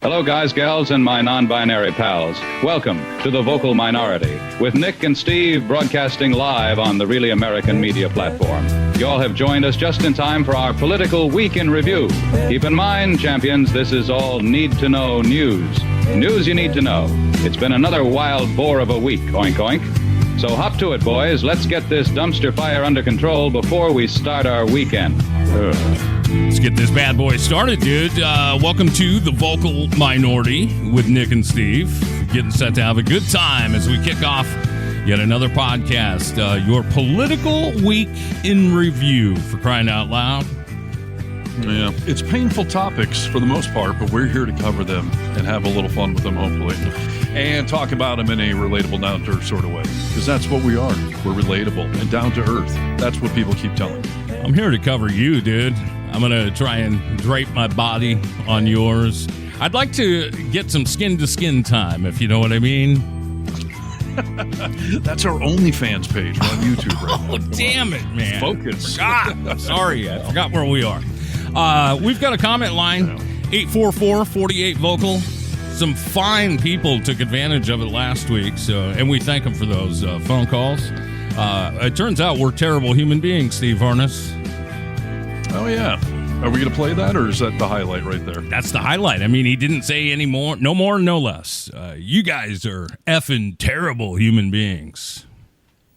Hello, guys, gals, and my non-binary pals. Welcome to The Vocal Minority, with Nick and Steve broadcasting live on the Really American Media platform. You all have joined us just in time for our political week in review. Keep in mind, champions, this is all need-to-know news. News you need to know. It's been another wild boar of a week, oink oink. So hop to it, boys. Let's get this dumpster fire under control before we start our weekend. Let's get this bad boy started, dude. Welcome to The Vocal Minority with Nick and Steve. Getting set to have a good time as we kick off yet another podcast. Your political week in review, for crying out loud. Yeah, it's painful topics for the most part, but we're here to cover them and have a little fun with them, hopefully. And talk about them in a relatable, down-to-earth sort of way. Because that's what we are. We're relatable and down-to-earth. That's what people keep telling me. I'm here to cover you, dude. I'm going to try and drape my body on yours. I'd like to get some skin-to-skin time, if you know what I mean. That's our OnlyFans page. We're on YouTube right now. Oh, damn it, man. Focus. God, sorry, I forgot where we are. We've got a comment line, 844-48-VOCAL. Some fine people took advantage of it last week, and we thank them for those phone calls. It turns out we're terrible human beings, Steve Harness. Oh, yeah. Are we going to play that, or is that the highlight right there? That's the highlight. I mean, he didn't say any more, no more, no less. You guys are effing terrible human beings.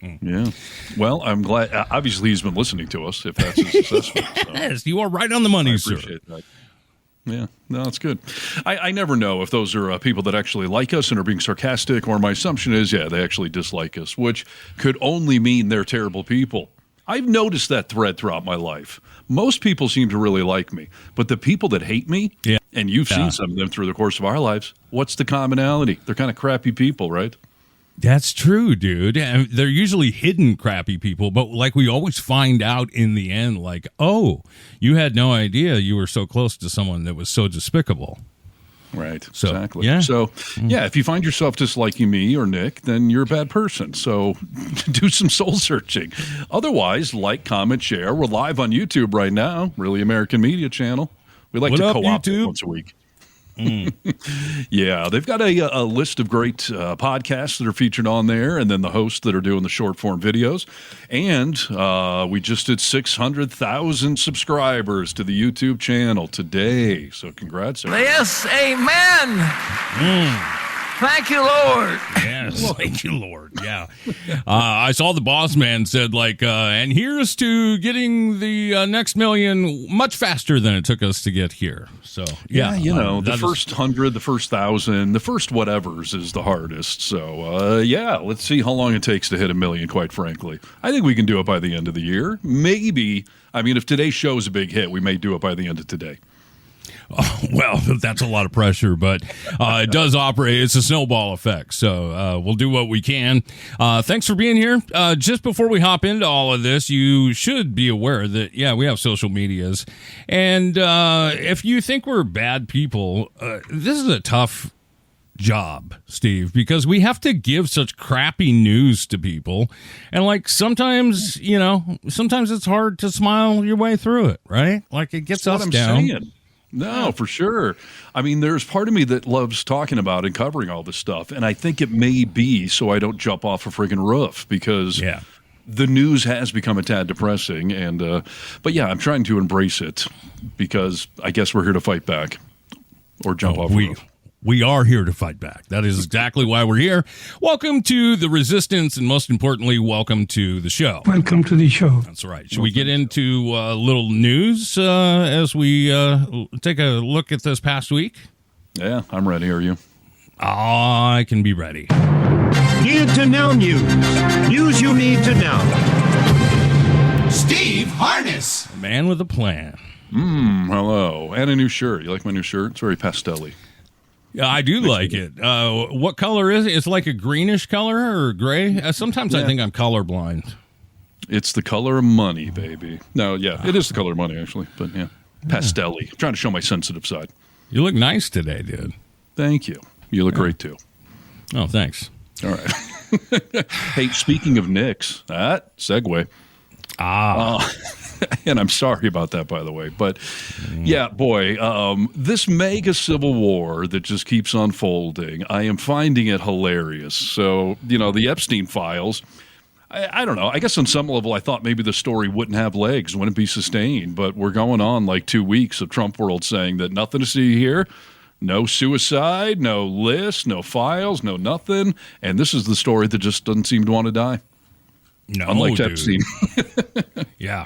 Yeah. Well, I'm glad. Obviously, he's been listening to us, if that's his assessment. So. Yes, you are right on the money, sir. I appreciate that. Yeah, no, that's good. I never know if those are people that actually like us and are being sarcastic, or my assumption is, yeah, they actually dislike us, which could only mean they're terrible people. I've noticed that thread throughout my life. Most people seem to really like me, but the people that hate me, yeah, and you've seen some of them through the course of our lives, what's the commonality? They're kind of crappy people, right? That's true, dude. And they're usually hidden crappy people, but like we always find out in the end, like, oh, you had no idea you were so close to someone that was so despicable. Right, so, exactly. Yeah. So, yeah, if you find yourself disliking me or Nick, then you're a bad person. So do some soul searching. Otherwise, like, comment, share. We're live on YouTube right now, Really American Media channel. We like to co-opt it once a week. Yeah, they've got a list of great podcasts that are featured on there, and then the hosts that are doing the short form videos. And we just did 600,000 subscribers to the YouTube channel today. So congrats. Everybody. Yes, amen. Thank you, Lord. Yes, thank you, Lord. Yeah. I saw the boss man said, like, and here's to getting the next million much faster than it took us to get here. So, yeah. You know, the first 100, the first 1,000, the first whatevers is the hardest. So, yeah, let's see how long it takes to hit a million, quite frankly. I think we can do it by the end of the year. Maybe, I mean, if today's show is a big hit, we may do it by the end of today. Oh, well, that's a lot of pressure, but it does operate. It's a snowball effect, so we'll do what we can. Thanks for being here. Just before we hop into all of this, you should be aware that, yeah, we have social medias. And if you think we're bad people, this is a tough job, Steve, because we have to give such crappy news to people. And, like, sometimes it's hard to smile your way through it, right? Like, it gets us down. Saying. No, for sure. I mean, there's part of me that loves talking about and covering all this stuff, and I think it may be so I don't jump off a friggin' roof because the news has become a tad depressing. And but yeah, I'm trying to embrace it because I guess we're here to fight back or jump off a roof. We are here to fight back. That is exactly why we're here. Welcome to the resistance, and most importantly, welcome to the show. Welcome to the show. That's right. Should we get into a little news as we take a look at this past week? Yeah, I'm ready. Are you? I can be ready. Need to know news. News you need to know. Steve Harness. A man with a plan. Hello. And a new shirt. You like my new shirt? It's very pastel-y. Yeah, I do like it. What color is it? It's like a greenish color or gray? Sometimes I think I'm colorblind. It's the color of money, baby. No, yeah, it is the color of money, actually. But yeah, pastel-y. I'm trying to show my sensitive side. You look nice today, dude. Thank you. You look great, too. Oh, thanks. All right. Hey, speaking of Knicks, that segue. And I'm sorry about that, by the way. But yeah, boy, this MAGA Civil War that just keeps unfolding, I am finding it hilarious. So, the Epstein Files, I don't know. I guess on some level, I thought maybe the story wouldn't have legs, wouldn't be sustained. But we're going on like 2 weeks of Trump world saying that nothing to see here. No suicide, no list, no files, no nothing. And this is the story that just doesn't seem to want to die. No, unlike dude. Epstein. Yeah.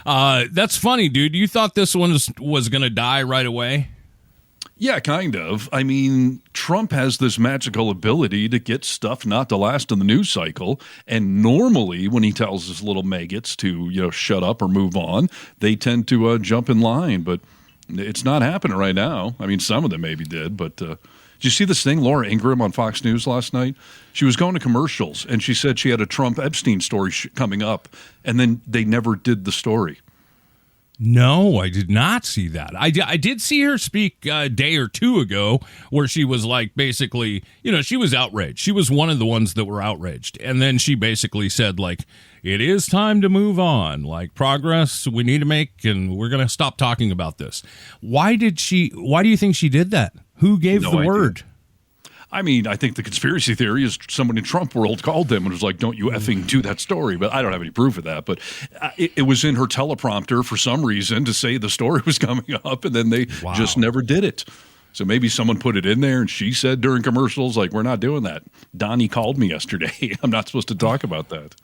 That's funny, dude. You thought this one was going to die right away? Yeah, kind of. I mean, Trump has this magical ability to get stuff not to last in the news cycle. And normally when he tells his little maggots to, shut up or move on, they tend to jump in line. But it's not happening right now. I mean, some of them maybe did, but did you see this thing, Laura Ingraham on Fox News last night? She was going to commercials, and she said she had a Trump Epstein story coming up, and then they never did the story. No, I did not see that. I did see her speak a day or two ago where she was like, basically, she was outraged. She was one of the ones that were outraged. And then she basically said, like, it is time to move on. Like, progress we need to make, and we're going to stop talking about this. Why do you think she did that? Who gave the word? I mean, I think the conspiracy theory is someone in Trump world called them and was like, don't you effing do that story. But I don't have any proof of that. But it was in her teleprompter for some reason to say the story was coming up, and then they just never did it. So maybe someone put it in there and she said during commercials, like, we're not doing that. Donnie called me yesterday. I'm not supposed to talk about that.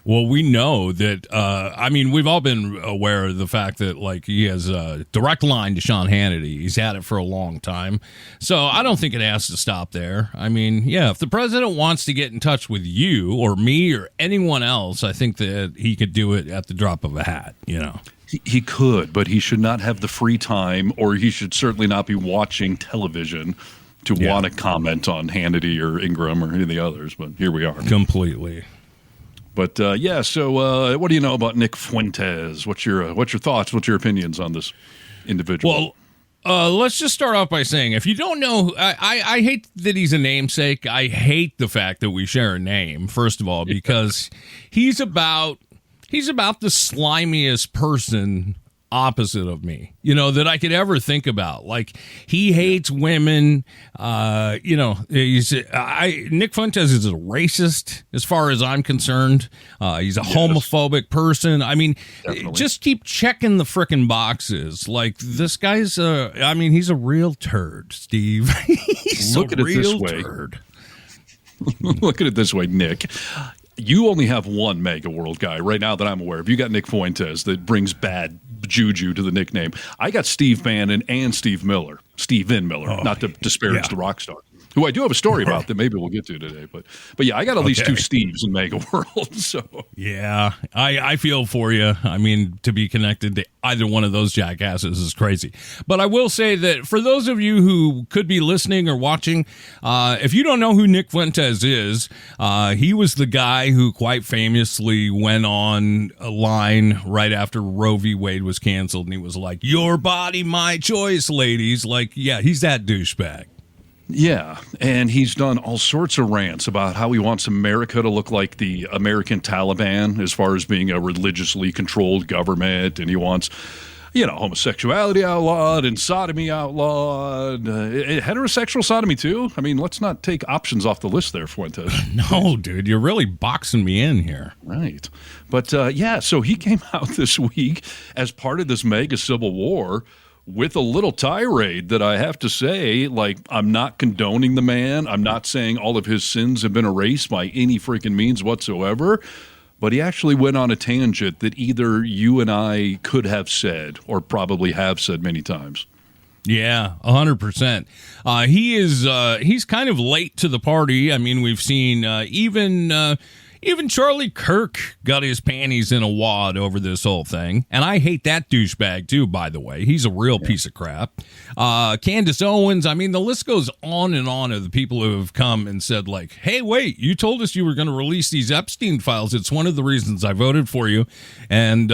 Well, we know that, we've all been aware of the fact that, like, he has a direct line to Sean Hannity. He's had it for a long time. So I don't think it has to stop there. I mean, yeah, if the president wants to get in touch with you or me or anyone else, I think that he could do it at the drop of a hat, He could, but he should not have the free time, or he should certainly not be watching television to want to comment on Hannity or Ingram or any of the others. But here we are. Completely. But so what do you know about Nick Fuentes? What's your thoughts? What's your opinions on this individual? Well, let's just start off by saying, if you don't know, I hate that he's a namesake. I hate the fact that we share a name, first of all, because he's about the slimiest person opposite of me, that I could ever think about. Like, he hates women. Nick Fuentes is a racist as far as I'm concerned. He's a homophobic person. I mean, just keep checking the frickin' boxes. Like, this guy's he's a real turd, Steve. Look at it this way. Look at it this way, Nick. You only have one MAGA world guy right now that I'm aware of. You got Nick Fuentes that brings bad juju to the nickname. I got Steve Bannon and Steven Miller, not to disparage the rock star, who I do have a story about that maybe we'll get to today. But yeah, I got at least two Steves in MAGA world. So yeah, I feel for you. I mean, to be connected to either one of those jackasses is crazy. But I will say that for those of you who could be listening or watching, if you don't know who Nick Fuentes is, he was the guy who quite famously went on a line right after Roe v. Wade was canceled, and he was like, "Your body, my choice, ladies." Like, yeah, he's that douchebag. Yeah, and he's done all sorts of rants about how he wants America to look like the American Taliban as far as being a religiously controlled government, and he wants, homosexuality outlawed and sodomy outlawed, heterosexual sodomy too. I mean, let's not take options off the list there, Fuentes. No, dude, you're really boxing me in here. Right. But so he came out this week as part of this MAGA Civil War with a little tirade that I have to say, like, I'm not condoning the man. I'm not saying all of his sins have been erased by any freaking means whatsoever. But he actually went on a tangent that either you and I could have said or probably have said many times. Yeah, 100%. He's kind of late to the party. I mean, we've seen even Charlie Kirk got his panties in a wad over this whole thing. And I hate that douchebag, too, by the way. He's a real piece of crap. Candace Owens, I mean, the list goes on and on of the people who have come and said, like, hey, wait, you told us you were going to release these Epstein files. It's one of the reasons I voted for you. And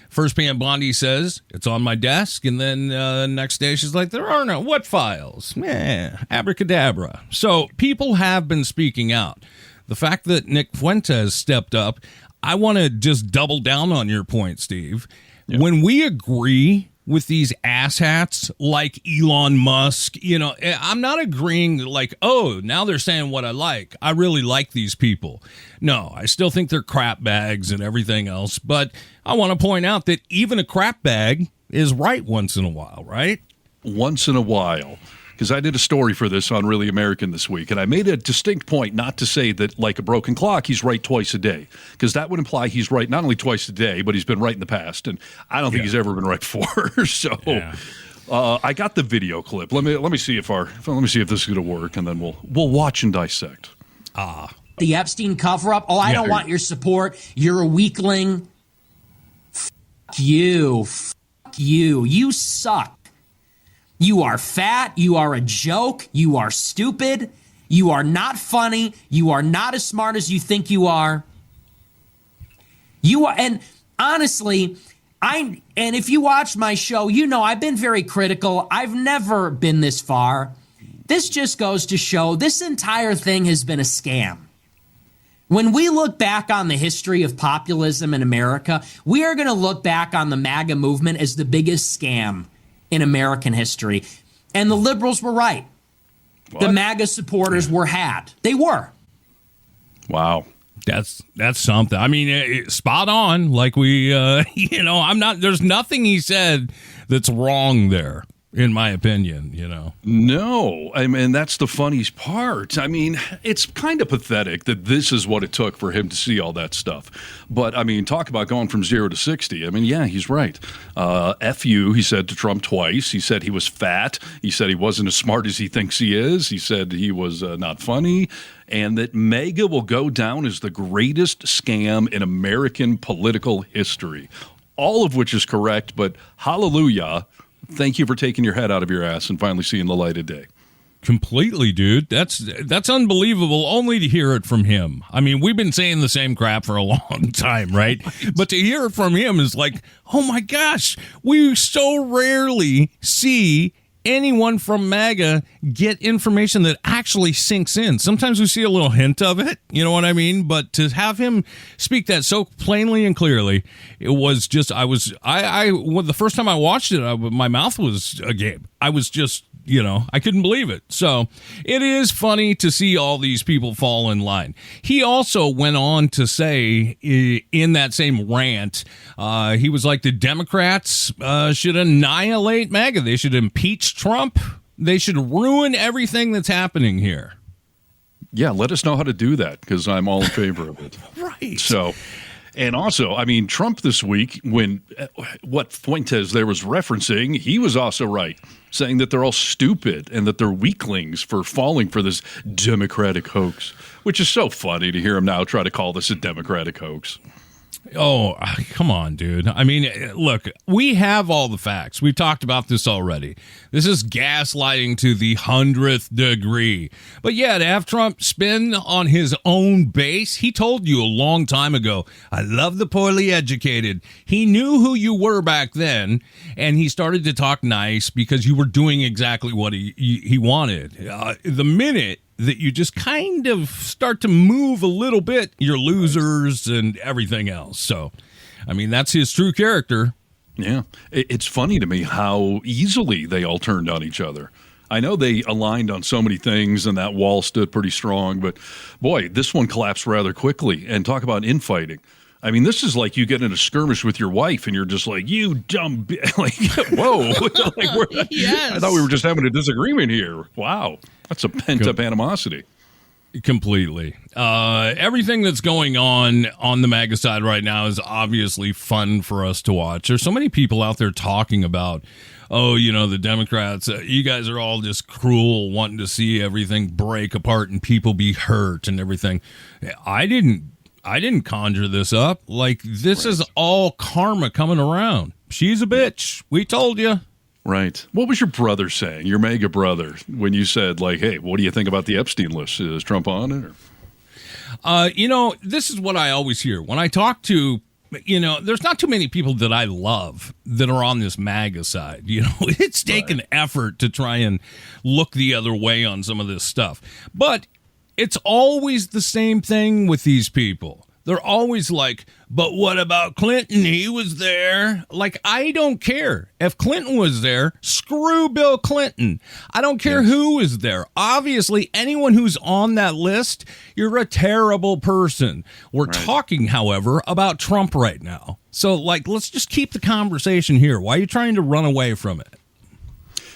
First Pam Bondi says, it's on my desk. And then next day she's like, there are no, what files? Abracadabra. So people have been speaking out. The fact that Nick Fuentes stepped up, I want to just double down on your point, Steve. when we agree with these asshats like Elon Musk, I'm not agreeing like, oh, now they're saying what I like. I really like these people. No, I still think they're crap bags and everything else. But I want to point out that even a crap bag is right once in a while, right? Once in a while. Because I did a story for this on Really American this week, and I made a distinct point not to say that, like a broken clock, he's right twice a day, because that would imply he's right not only twice a day, but he's been right in the past, and I don't think he's ever been right before. So I got the video clip. Let me see if this is going to work, and then we'll watch and dissect. The Epstein cover-up. Oh, I don't want your support. You're a weakling. Fuck you. Fuck you. You suck. You are fat. You are a joke. You are stupid. You are not funny. You are not as smart as you think you are. You are, and honestly, and if you watch my show, I've been very critical. I've never been this far. This just goes to show this entire thing has been a scam. When we look back on the history of populism in America, we are going to look back on the MAGA movement as the biggest scam in American history. And the liberals were right. What? The MAGA supporters were had. They were. Wow. That's something. I mean, spot on. Like there's nothing he said that's wrong there, in my opinion, No, I mean, that's the funniest part. I mean, it's kind of pathetic that this is what it took for him to see all that stuff. But, I mean, talk about going from 0 to 60. I mean, yeah, he's right. F you, he said to Trump twice. He said he was fat. He said he wasn't as smart as he thinks he is. He said he was not funny. And that MAGA will go down as the greatest scam in American political history. All of which is correct, but hallelujah. Thank you for taking your head out of your ass and finally seeing the light of day. Completely, dude. That's unbelievable only to hear it from him. I mean, we've been saying the same crap for a long time, right? But to hear it from him is like, oh my gosh, we so rarely see anyone from MAGA get information that actually sinks in. Sometimes we see a little hint of it, you know what I mean? But to have him speak that so plainly and clearly, it was just, the first time I watched it, my mouth was agape. I was just, I couldn't believe it. So it is funny to see all these people fall in line. He also went on to say in that same rant, he was like, the Democrats should annihilate MAGA. They should impeach Trump. They should ruin everything that's happening here. Yeah, let us know how to do that, because I'm all in favor of it. Right. So, and also, I mean, Trump this week, when what Fuentes there was referencing, he was also right, saying that they're all stupid and that they're weaklings for falling for this Democratic hoax, which is so funny to hear him now try to call this a Democratic hoax. Oh, come on, dude. I mean, look, we have all the facts. We've talked about this already. This is gaslighting to the 100th degree. But yeah, to have Trump spin on his own base, he told you a long time ago, I love the poorly educated. He knew who you were back then, and he started to talk nice because you were doing exactly what he wanted. The minute that you just kind of start to move a little bit, you're losers and everything else. So, I mean, that's his true character. Yeah. It's funny to me how easily they all turned on each other. I know they aligned on so many things and that wall stood pretty strong, but boy, this one collapsed rather quickly. And talk about infighting. I mean, this is like you get in a skirmish with your wife and you're just like, you dumb like, whoa. Yes. I thought we were just having a disagreement here. Wow. That's a pent-up animosity. Completely. Everything that's going on the MAGA side right now is obviously fun for us to watch. There's so many people out there talking about, oh, the Democrats, you guys are all just cruel, wanting to see everything break apart and people be hurt and everything. I didn't conjure this up. Like, this is all karma coming around. She's a bitch. We told you. Right. What was your brother saying, your MAGA brother, when you said, like, hey, what do you think about the Epstein list? Is Trump on it? Or? This is what I always hear. When I talk to, there's not too many people that I love that are on this MAGA side. It's taken effort to try and look the other way on some of this stuff. But it's always the same thing with these people. They're always like, but what about Clinton? He was there. Like, I don't care. If Clinton was there, screw Bill Clinton. I don't care who is there. Obviously, anyone who's on that list, you're a terrible person. We're talking, however, about Trump right now. So, like, let's just keep the conversation here. Why are you trying to run away from it?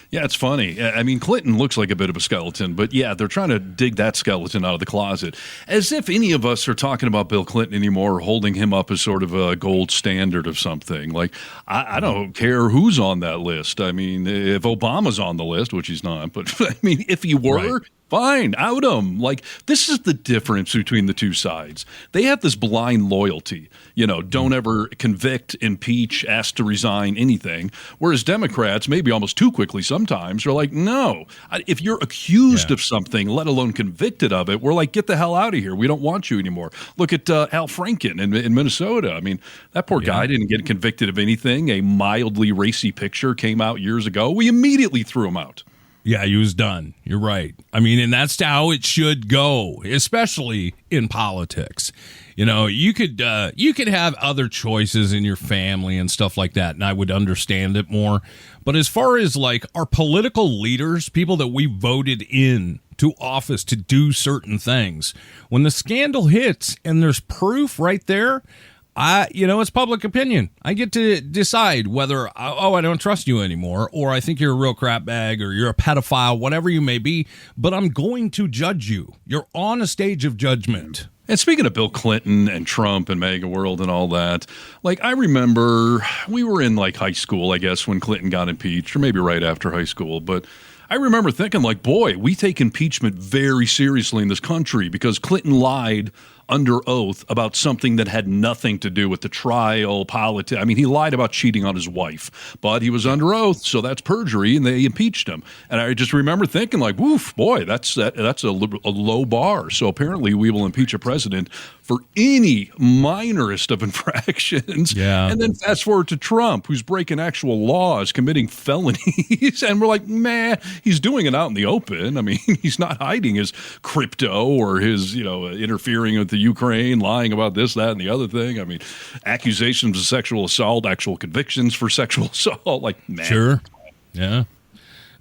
Yeah, it's funny. I mean, Clinton looks like a bit of a skeleton, but yeah, they're trying to dig that skeleton out of the closet. As if any of us are talking about Bill Clinton anymore or holding him up as sort of a gold standard of something. Like, I don't care who's on that list. I mean, if Obama's on the list, which he's not, but I mean, if he were, fine, out him. Like, this is the difference between the two sides. They have this blind loyalty, don't ever convict, impeach, ask to resign, anything. Whereas Democrats, maybe almost too quickly sometimes, are like, no, if you're accused of something, let alone convicted of it, we're like, get the hell out of here. We don't want you anymore. Look at Al Franken in Minnesota. I mean, that poor guy didn't get convicted of anything. A mildly racy picture came out years ago. We immediately threw him out. Yeah, he was done. You're right. I mean, and that's how it should go, especially in politics. You could have other choices in your family and stuff like that, and I would understand it more. But as far as like our political leaders, people that we voted in to office to do certain things, when the scandal hits and there's proof right there, it's public opinion. I get to decide whether, I don't trust you anymore, or I think you're a real crap bag, or you're a pedophile, whatever you may be, but I'm going to judge you. You're on a stage of judgment. And speaking of Bill Clinton and Trump and MAGA world and all that, like, I remember we were in like high school, I guess, when Clinton got impeached, or maybe right after high school, but I remember thinking, like, boy, we take impeachment very seriously in this country because Clinton lied under oath about something that had nothing to do with the trial, politics. I mean, he lied about cheating on his wife, but he was under oath, so that's perjury, and they impeached him. And I just remember thinking, like, woof, boy, that's a low bar. So apparently we will impeach a president for any minorest of infractions. Yeah. And then fast forward to Trump, who's breaking actual laws, committing felonies, and we're like, man, he's doing it out in the open. I mean, he's not hiding his crypto or his, interfering with the Ukraine, lying about this, that, and the other thing. I mean, accusations of sexual assault, actual convictions for sexual assault. Like, man. Sure. Yeah.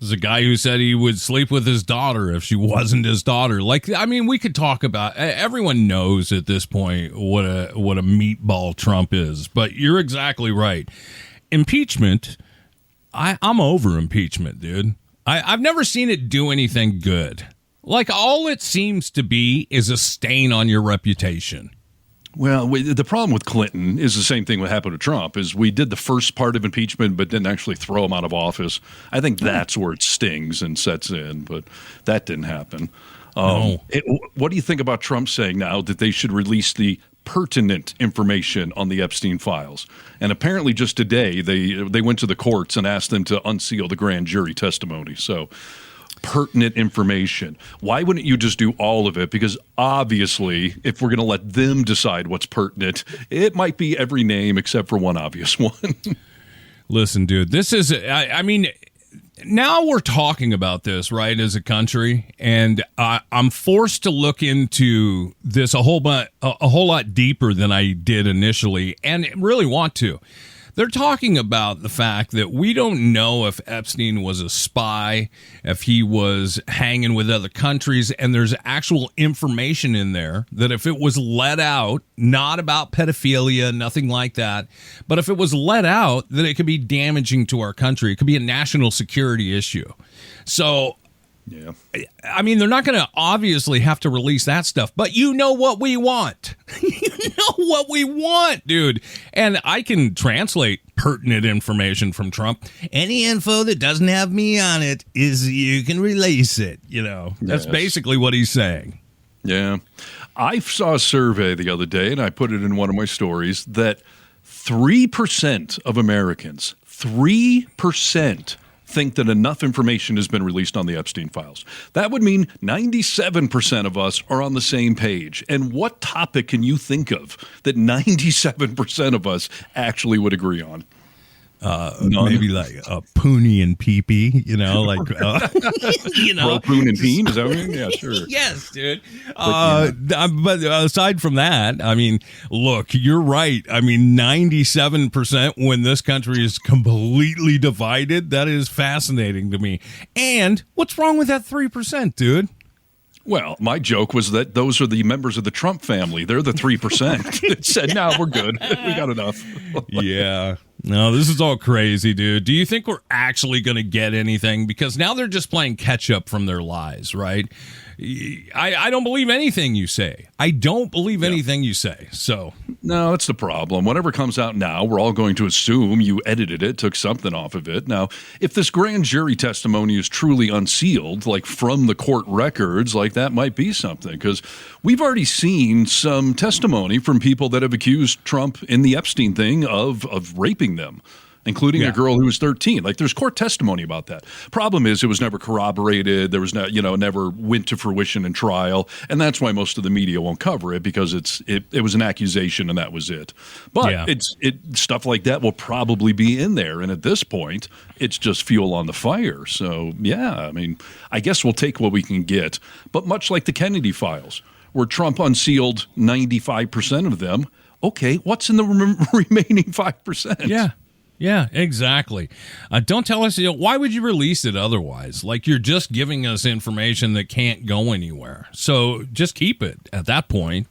There's a guy who said he would sleep with his daughter if she wasn't his daughter. Like, I mean, we could talk about, everyone knows at this point what a meatball Trump is, but you're exactly right. Impeachment, I'm over impeachment, dude. I've never seen it do anything good. Like, all it seems to be is a stain on your reputation. Well, the problem with Clinton is the same thing that happened to Trump, is we did the first part of impeachment but didn't actually throw him out of office. I think that's where it stings and sets in, but that didn't happen. No. What do you think about Trump saying now that they should release the pertinent information on the Epstein Files? And apparently just today they went to the courts and asked them to unseal the grand jury testimony. So pertinent information. Why wouldn't you just do all of it? Because obviously, if we're going to let them decide what's pertinent, it might be every name except for one obvious one. Listen, dude, this is, I mean, now we're talking about this, right, as a country, and I'm forced to look into this a whole lot deeper than I did initially, and really want to. They're talking about the fact that we don't know if Epstein was a spy, if he was hanging with other countries, and there's actual information in there that if it was let out, not about pedophilia, nothing like that, but if it was let out, that it could be damaging to our country. It could be a national security issue. So, yeah, I mean, they're not going to obviously have to release that stuff, but you know what we want. You know what we want, dude. And I can translate pertinent information from Trump. Any info that doesn't have me on it is you can release it. That's basically what he's saying. Yeah. I saw a survey the other day, and I put it in one of my stories, that 3% of Americans, 3%, think that enough information has been released on the Epstein Files. That would mean 97% of us are on the same page. And what topic can you think of that 97% of us actually would agree on? maybe like a Poonie and Pee-Pee, like, Pro Poon and Peen, is that what you mean? Yeah, sure. Yes, dude. But aside from that, I mean, look, you're right. I mean, 97% when this country is completely divided, that is fascinating to me. And what's wrong with that 3%, dude? Well, my joke was that those are the members of the Trump family. They're the 3% that said, no, we're good. We got enough. Yeah. No, this is all crazy, dude. Do you think we're actually going to get anything? Because now they're just playing catch up from their lies, right? I don't believe anything you say. I don't believe anything you say. So no, that's the problem. Whatever comes out now, we're all going to assume you edited it, took something off of it. Now, if this grand jury testimony is truly unsealed, like from the court records, like that might be something, because we've already seen some testimony from people that have accused Trump in the Epstein thing of raping them, including a girl who was 13. Like, there's court testimony about that. Problem is, it was never corroborated. There was never went to fruition in trial, and that's why most of the media won't cover it, because it was an accusation and that was it. But stuff like that will probably be in there, and at this point, it's just fuel on the fire. So I mean, I guess we'll take what we can get. But much like the Kennedy files, where Trump unsealed 95% of them, okay, what's in the remaining 5%? Yeah, exactly. Don't tell us, why would you release it otherwise? Like, you're just giving us information that can't go anywhere. So just keep it at that point.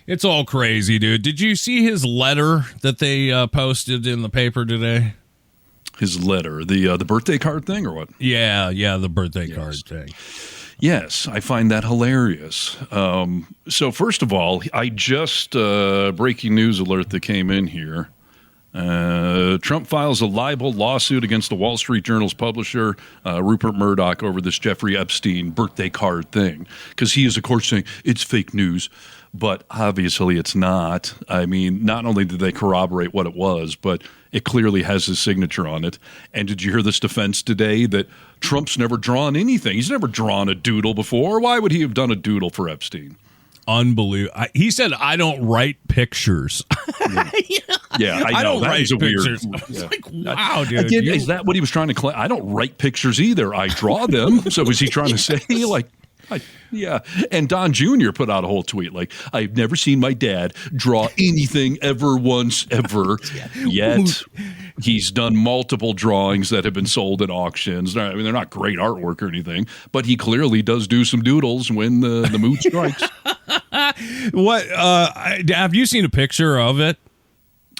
It's all crazy, dude. Did you see his letter that they posted in the paper today? His letter, the birthday card thing, or what? Yeah, the birthday card thing. Yes, I find that hilarious. So first of all, I just breaking news alert that came in here. Trump files a libel lawsuit against the Wall Street Journal's publisher, Rupert Murdoch, over this Jeffrey Epstein birthday card thing. Because he is, of course, saying it's fake news, but obviously it's not. I mean, not only did they corroborate what it was, but it clearly has his signature on it. And did you hear this defense today that Trump's never drawn anything? He's never drawn a doodle before. Why would he have done a doodle for Epstein? Unbelievable. He said, I don't write pictures. Yeah, I know. don't that write is a pictures. Weird. It's like, wow, dude. Again, is that what he was trying to claim? I don't write pictures either. I draw them. So was he trying to say, like, yeah. And Don Jr. put out a whole tweet like, I've never seen my dad draw anything ever once ever. Yet he's done multiple drawings that have been sold at auctions. I mean, they're not great artwork or anything, but he clearly does do some doodles when the mood strikes. What? Have you seen a picture of it?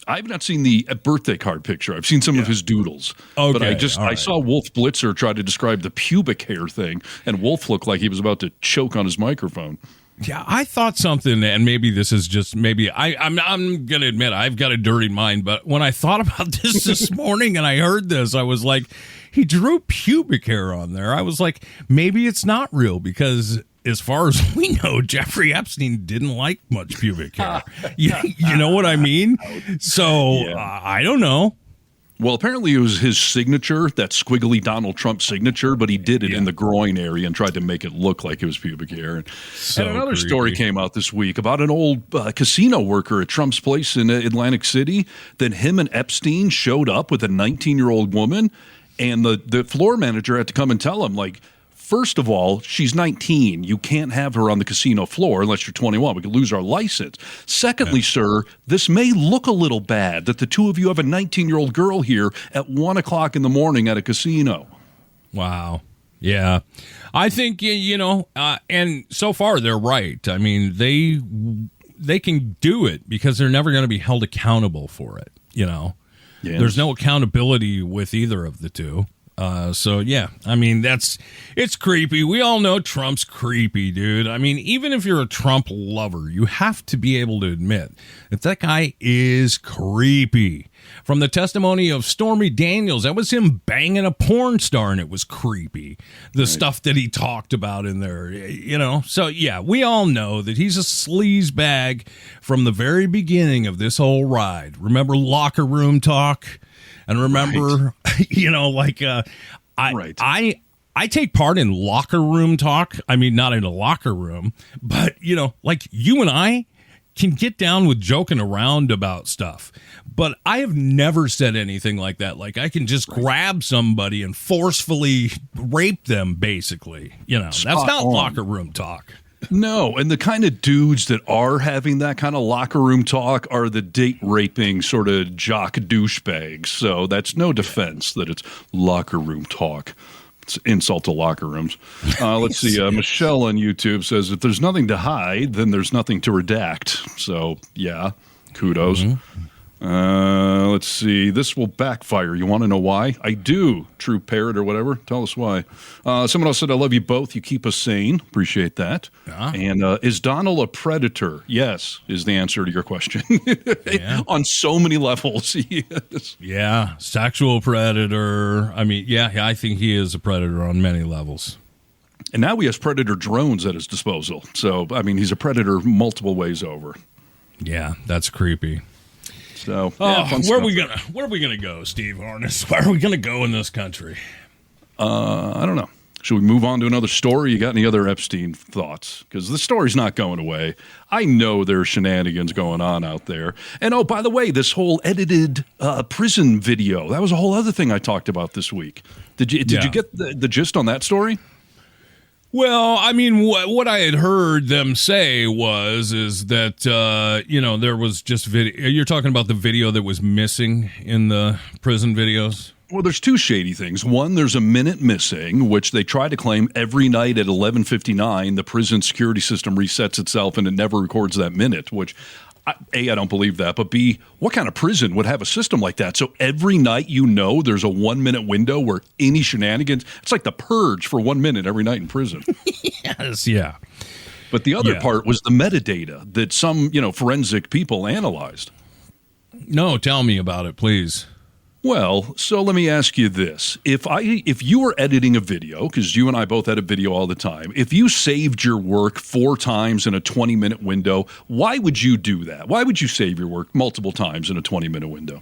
I've not seen the birthday card picture. I've seen some of his doodles. Okay, but I saw Wolf Blitzer try to describe the pubic hair thing, and Wolf looked like he was about to choke on his microphone. Yeah, I thought something, and maybe this is just I'm going to admit I've got a dirty mind, but when I thought about this morning and I heard this, I was like, he drew pubic hair on there. I was like, maybe it's not real, because as far as we know, Jeffrey Epstein didn't like much pubic hair. You know what I mean? So I don't know. Well, apparently it was his signature, that squiggly Donald Trump signature, but he did it in the groin area and tried to make it look like it was pubic hair. And another story came out this week about an old casino worker at Trump's place in Atlantic City. Then him and Epstein showed up with a 19-year-old woman, and the floor manager had to come and tell him, like, first of all, she's 19. You can't have her on the casino floor unless you're 21. We could lose our license. Secondly, sir, this may look a little bad that the two of you have a 19-year-old girl here at 1 o'clock in the morning at a casino. Wow. Yeah. I think, and so far they're right. I mean, they can do it because they're never going to be held accountable for it, Yes. There's no accountability with either of the two. I mean, it's creepy. We all know Trump's creepy, dude. I mean, even if you're a Trump lover, you have to be able to admit that guy is creepy. From the testimony of Stormy Daniels, that was him banging a porn star, and it was creepy. The stuff that he talked about in there, So, yeah, we all know that he's a sleaze bag from the very beginning of this whole ride. Remember locker room talk? And remember, I take part in locker room talk. I mean, not in a locker room, but, like you and I can get down with joking around about stuff. but I have never said anything like that. Like, I can just grab somebody and forcefully rape them, basically. That's not locker room talk. No, and the kind of dudes that are having that kind of locker room talk are the date raping sort of jock douchebags. So that's no defense that it's locker room talk. It's insult to locker rooms. Let's see. Michelle on YouTube says, if there's nothing to hide, then there's nothing to redact. So, yeah, kudos. Mm-hmm. Let's see. This will backfire. You want to know why? I do, true parrot or whatever. Tell us why. Someone else said, I love you both. You keep us sane. Appreciate that. And is Donald a predator? Yes, is the answer to your question. On so many levels. Yes. Yeah, sexual predator. I mean, I think he is a predator on many levels. And now he has predator drones at his disposal. So, I mean, he's a predator multiple ways over. Yeah, that's creepy. So, where are we gonna go, Steve Harness? Where are we gonna go in this country? I don't know. Should we move on to another story? You got any other Epstein thoughts? Because the story's not going away. I know there's shenanigans going on out there. And by the way, this whole edited prison video, that was a whole other thing I talked about this week. Did you get the gist on that story? Well, I mean, what I had heard them say is that, there was just video. You're talking about the video that was missing in the prison videos? Well, there's two shady things. One, there's a minute missing, which they try to claim every night at 11:59, the prison security system resets itself and it never records that minute, which A, I don't believe that, but B, what kind of prison would have a system like that? So every night there's a 1 minute window where any shenanigans, it's like the purge for 1 minute every night in prison. Yes, yeah. But the other part was the metadata that some, forensic people analyzed. No, tell me about it, please. Well, so let me ask you this. If you were editing a video, because you and I both edit video all the time, if you saved your work 4 times in a 20-minute window, why would you do that? Why would you save your work multiple times in a 20-minute window?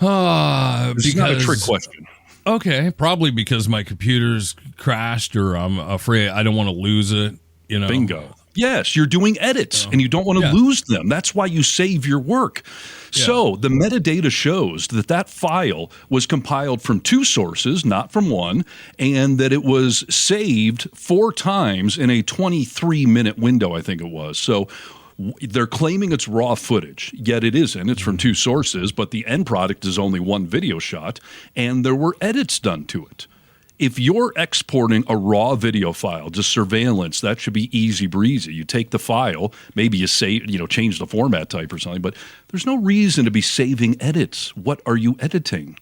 It's not a trick question. Okay, probably because my computer's crashed or I'm afraid I don't want to lose it. Bingo. Yes, you're doing edits and you don't want to lose them. That's why you save your work. Yeah. So the metadata shows that file was compiled from 2 sources, not from one, and that it was saved 4 times in a 23-minute window, I think it was. So they're claiming it's raw footage, yet it isn't. It's from 2 sources, but the end product is only 1 video shot, and there were edits done to it. If you're exporting a raw video file, just surveillance, that should be easy breezy. You take the file, maybe you change the format type or something, but there's no reason to be saving edits. What are you editing?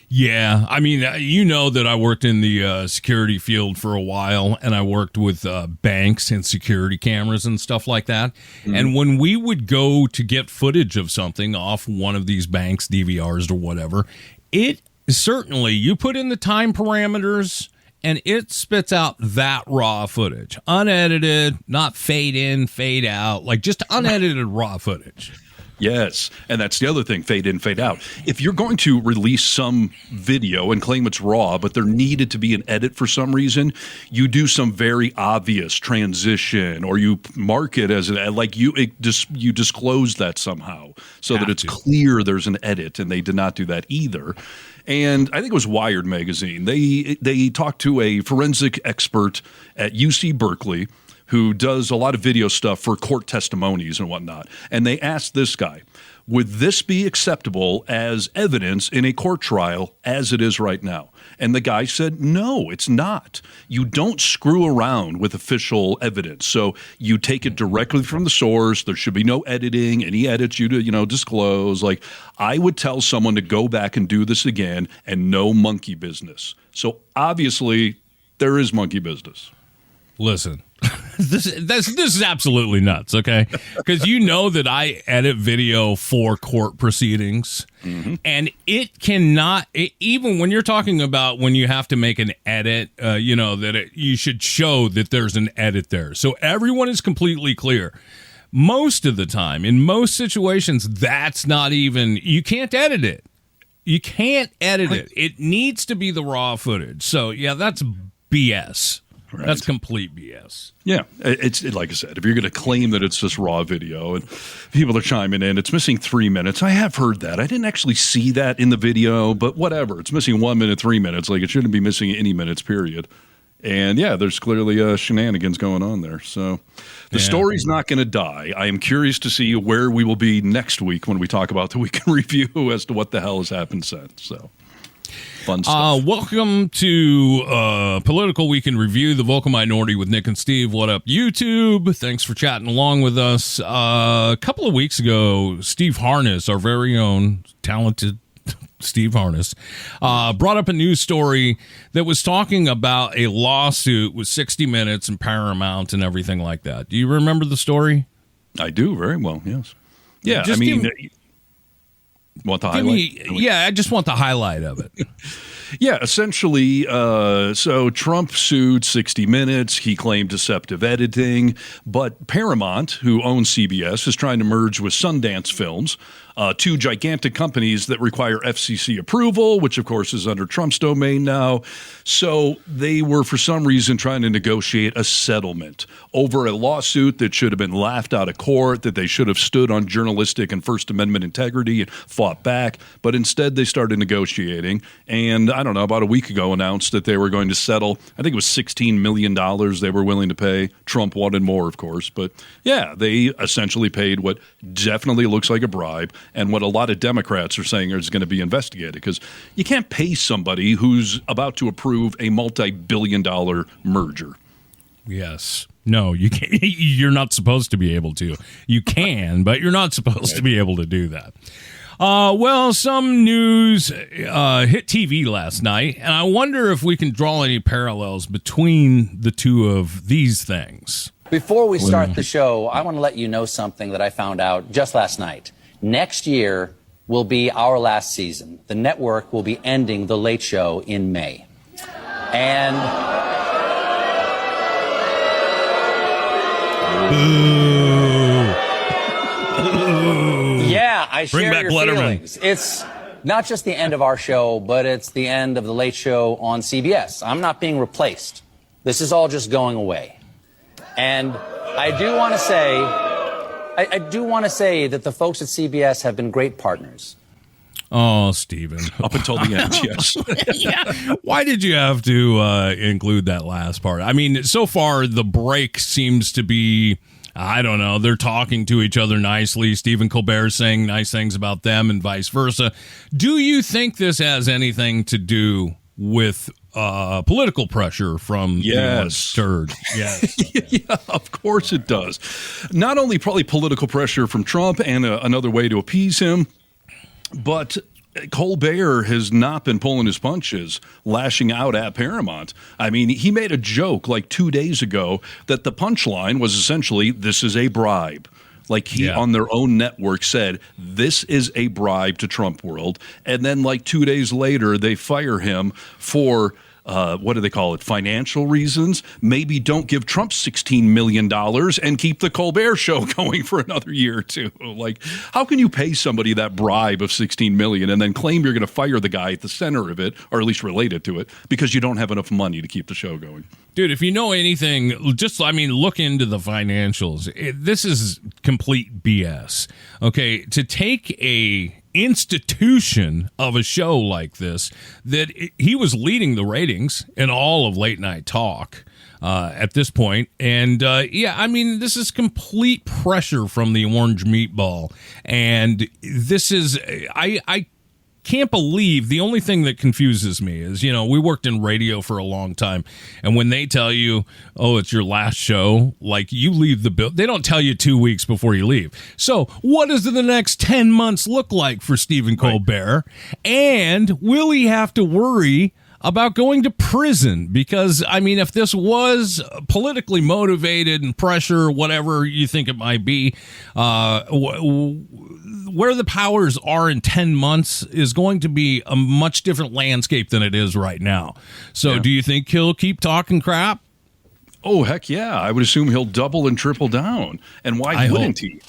Yeah, I mean, that I worked in the security field for a while, and I worked with banks and security cameras and stuff like that. Mm-hmm. And when we would go to get footage of something off one of these banks, DVRs or whatever, certainly, you put in the time parameters and it spits out that raw footage. Unedited, not fade in, fade out, like just unedited raw footage. Yes, and that's the other thing, fade in, fade out. If you're going to release some video and claim it's raw, but there needed to be an edit for some reason, you do some very obvious transition, or you mark it as you disclose that somehow so that it's clear there's an edit, and they did not do that either. And I think it was Wired magazine. They talked to a forensic expert at UC Berkeley who does a lot of video stuff for court testimonies and whatnot. And they asked this guy, would this be acceptable as evidence in a court trial as it is right now? And the guy said, no, it's not. You don't screw around with official evidence. So you take it directly from the source. There should be no editing. Any edits you disclose. Like, I would tell someone to go back and do this again, and no monkey business. So obviously there is monkey business. Listen, this is absolutely nuts, okay? Because that I edit video for court proceedings, mm-hmm. and it cannot, even when you're talking about when you have to make an edit, you should show that there's an edit there. So everyone is completely clear. Most of the time, in most situations, that's not even, you can't edit it. You can't edit it. It needs to be the raw footage. So, yeah, that's BS. Right. That's complete BS. Yeah, it's like I said, if you're going to claim that it's just raw video and people are chiming in, it's missing 3 minutes. I have heard that. I didn't actually see that in the video, but whatever. It's missing 1 minute, 3 minutes. Like, it shouldn't be missing any minutes, period. And yeah, there's clearly shenanigans going on there. So the story's not going to die. I am curious to see where we will be next week when we talk about the week in review as to what the hell has happened since. So fun stuff. Welcome to Political Week in Review, the Vocal Minority with Nick and Steve. What up, YouTube? Thanks for chatting along with us. A couple of weeks ago, Steve Harness, our very own talented Steve Harness, brought up a news story that was talking about a lawsuit with 60 Minutes and Paramount and everything like that. Do you remember the story? I do very well, yes. Yeah, Just I mean, want the highlight? I just want the highlight of it. Yeah, essentially, so Trump sued 60 Minutes. He claimed deceptive editing. But Paramount, who owns CBS, is trying to merge with Sundance Films, two gigantic companies that require FCC approval, which, of course, is under Trump's domain now. So they were, for some reason, trying to negotiate a settlement over a lawsuit that should have been laughed out of court, that they should have stood on journalistic and First Amendment integrity and fought back. But instead, they started negotiating. And I don't know, about a week ago announced that they were going to settle. I think it was $16 million they were willing to pay. Trump wanted more, of course. But yeah, they essentially paid what definitely looks like a bribe and what a lot of Democrats are saying is going to be investigated, because you can't pay somebody who's about to approve a multi-billion-dollar merger. Yes. No, you can't. You're not supposed to be able to. You can, but you're not supposed to be able to do that. Well, some news hit TV last night, and I wonder if we can draw any parallels between the two of these things. Before we start the show, I want to let you know something that I found out just last night. Next year will be our last season. The network will be ending The Late Show in May. And... Yeah, I share your feelings. It's not just the end of our show, but it's the end of The Late Show on CBS. I'm not being replaced. This is all just going away. And I do want to say that the folks at CBS have been great partners. Oh, Stephen. Up until the end, yes. Yeah. Why did you have to include that last part? I mean, so far, the break seems to be, I don't know, they're talking to each other nicely. Stephen Colbert saying nice things about them and vice versa. Do you think this has anything to do with political pressure from the stirred? Yes. Yeah, of course it does. Not only probably political pressure from Trump and another way to appease him, but Colbert has not been pulling his punches, lashing out at Paramount. I mean, he made a joke like 2 days ago that the punchline was essentially, this is a bribe. Like he on their own network said, this is a bribe to Trump world. And then like 2 days later, they fire him for what do they call it? Financial reasons. Maybe don't give Trump $16 million and keep the Colbert Show going for another year or two. Like, how can you pay somebody that bribe of $16 million and then claim you're going to fire the guy at the center of it, or at least related to it, because you don't have enough money to keep the show going? Dude, if you know anything, look into the financials. This is complete BS. Okay, to take a institution of a show like this, that he was leading the ratings in all of late night talk at this point. And this is complete pressure from the orange meatball. And this is, I can't believe, the only thing that confuses me is, we worked in radio for a long time, and when they tell you, oh, it's your last show, like, you leave the bill, they don't tell you 2 weeks before you leave. So what does the next 10 months look like for Stephen Colbert? And will he have to worry about going to prison? Because, I mean, if this was politically motivated and pressure, whatever you think it might be, where the powers are in 10 months is going to be a much different landscape than it is right now. So do you think he'll keep talking crap? Oh, heck yeah. I would assume he'll double and triple down. And why wouldn't he?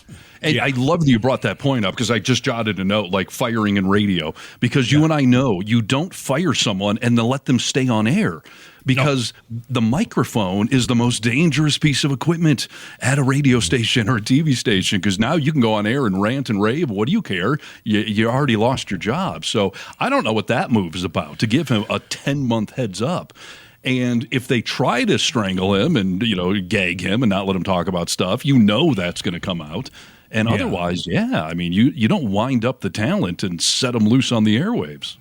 And I love that you brought that point up because I just jotted a note, like firing in radio, because you and I know you don't fire someone and then let them stay on air. Because the microphone is the most dangerous piece of equipment at a radio station or a TV station, because now you can go on air and rant and rave. What do you care? You already lost your job. So I don't know what that move is about, to give him a 10-month heads up. And if they try to strangle him and, gag him and not let him talk about stuff, that's going to come out. And otherwise, I mean, you don't wind up the talent and set them loose on the airwaves.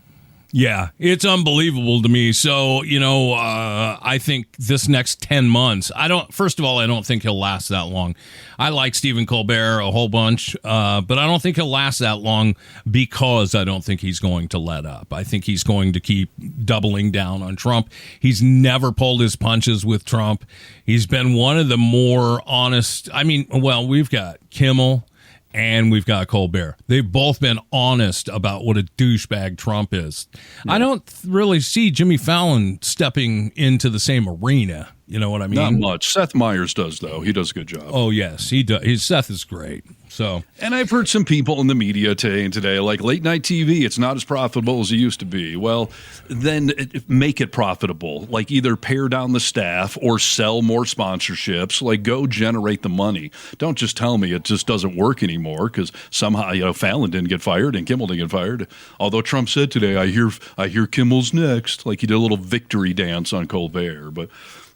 Yeah, it's unbelievable to me. So, I think this next 10 months, first of all, I don't think he'll last that long. I like Stephen Colbert a whole bunch, but I don't think he'll last that long because I don't think he's going to let up. I think he's going to keep doubling down on Trump. He's never pulled his punches with Trump. He's been one of the more honest. I mean, we've got Kimmel and we've got Colbert. They've both been honest about what a douchebag Trump is. Yeah. I don't really see Jimmy Fallon stepping into the same arena. You know what I mean? Not much. Seth Meyers does, though. He does a good job. Oh, yes, he does. Seth is great. And I've heard some people in the media today, like late night TV, it's not as profitable as it used to be. Well, then make it profitable. Like either pare down the staff or sell more sponsorships. Like go generate the money. Don't just tell me it just doesn't work anymore because somehow Fallon didn't get fired and Kimmel didn't get fired. Although Trump said today, I hear Kimmel's next. Like he did a little victory dance on Colbert, but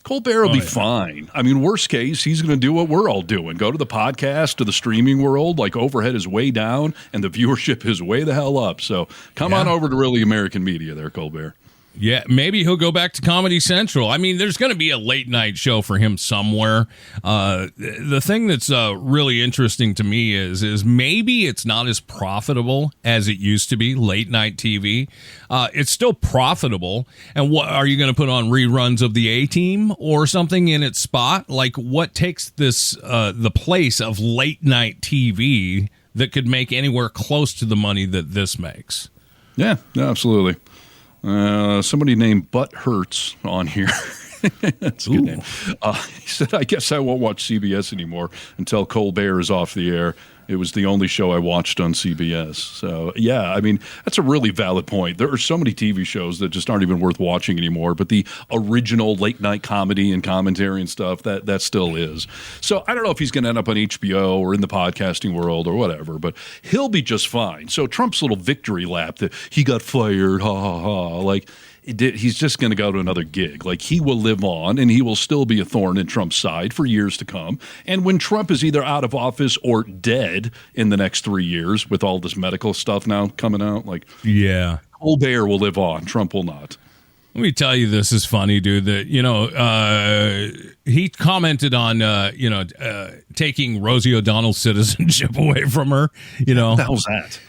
Colbert will be fine. I mean, worst case, he's going to do what we're all doing. Go to the podcast, to the streaming world. Like overhead is way down and the viewership is way the hell up. So come on over to Really American Media there, Colbert. Yeah, maybe he'll go back to Comedy Central. I mean, there's going to be a late night show for him somewhere. The thing that's really interesting to me is maybe it's not as profitable as it used to be, late night TV. It's still profitable. And what are you going to put on reruns of the A-Team or something in its spot? Like what takes this the place of late night TV that could make anywhere close to the money that this makes? Yeah, absolutely. Somebody named Butt Hurts on here. That's a good name. He said, I guess I won't watch CBS anymore until Colbert is off the air. It was the only show I watched on CBS. So, yeah, I mean, that's a really valid point. There are so many TV shows that just aren't even worth watching anymore, but the original late-night comedy and commentary and stuff, that still is. So I don't know if he's going to end up on HBO or in the podcasting world or whatever, but he'll be just fine. So Trump's little victory lap that he got fired, ha, ha, ha, like – he's just going to go to another gig. Like he will live on and he will still be a thorn in Trump's side for years to come. And when Trump is either out of office or dead in the next 3 years with all this medical stuff now coming out, like Colbert will live on. Trump will not. Let me tell you, this is funny, dude, that, he commented on, taking Rosie O'Donnell's citizenship away from her, What the hell's that?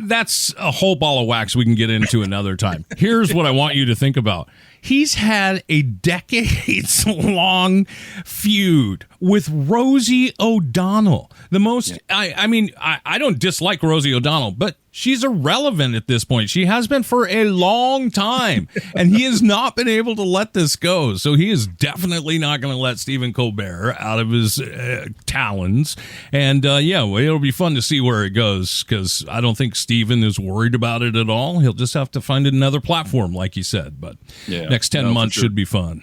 That's a whole ball of wax we can get into another time. Here's what I want you to think about. He's had a decades-long feud with Rosie O'Donnell. The most, I don't dislike Rosie O'Donnell, but she's irrelevant at this point. She has been for a long time, and he has not been able to let this go. So he is definitely not going to let Stephen Colbert out of his talons. And, it'll be fun to see where it goes, because I don't think Stephen is worried about it at all. He'll just have to find another platform, like you said. But next 10 months should be fun.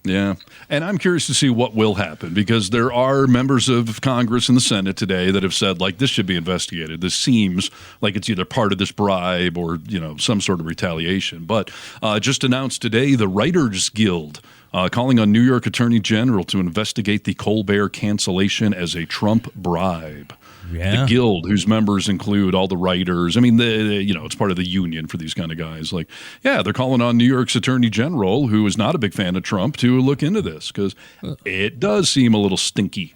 Yeah, and I'm curious to see what will happen, because there are members of Congress and the Senate today that have said, like, this should be investigated. This seems like it's either part of this bribe or, some sort of retaliation. But just announced today, the Writers Guild calling on New York Attorney General to investigate the Colbert cancellation as a Trump bribe. Yeah. The Guild, whose members include all the writers. I mean, it's part of the union for these kind of guys. Like, they're calling on New York's Attorney General, who is not a big fan of Trump, to look into this, because it does seem a little stinky.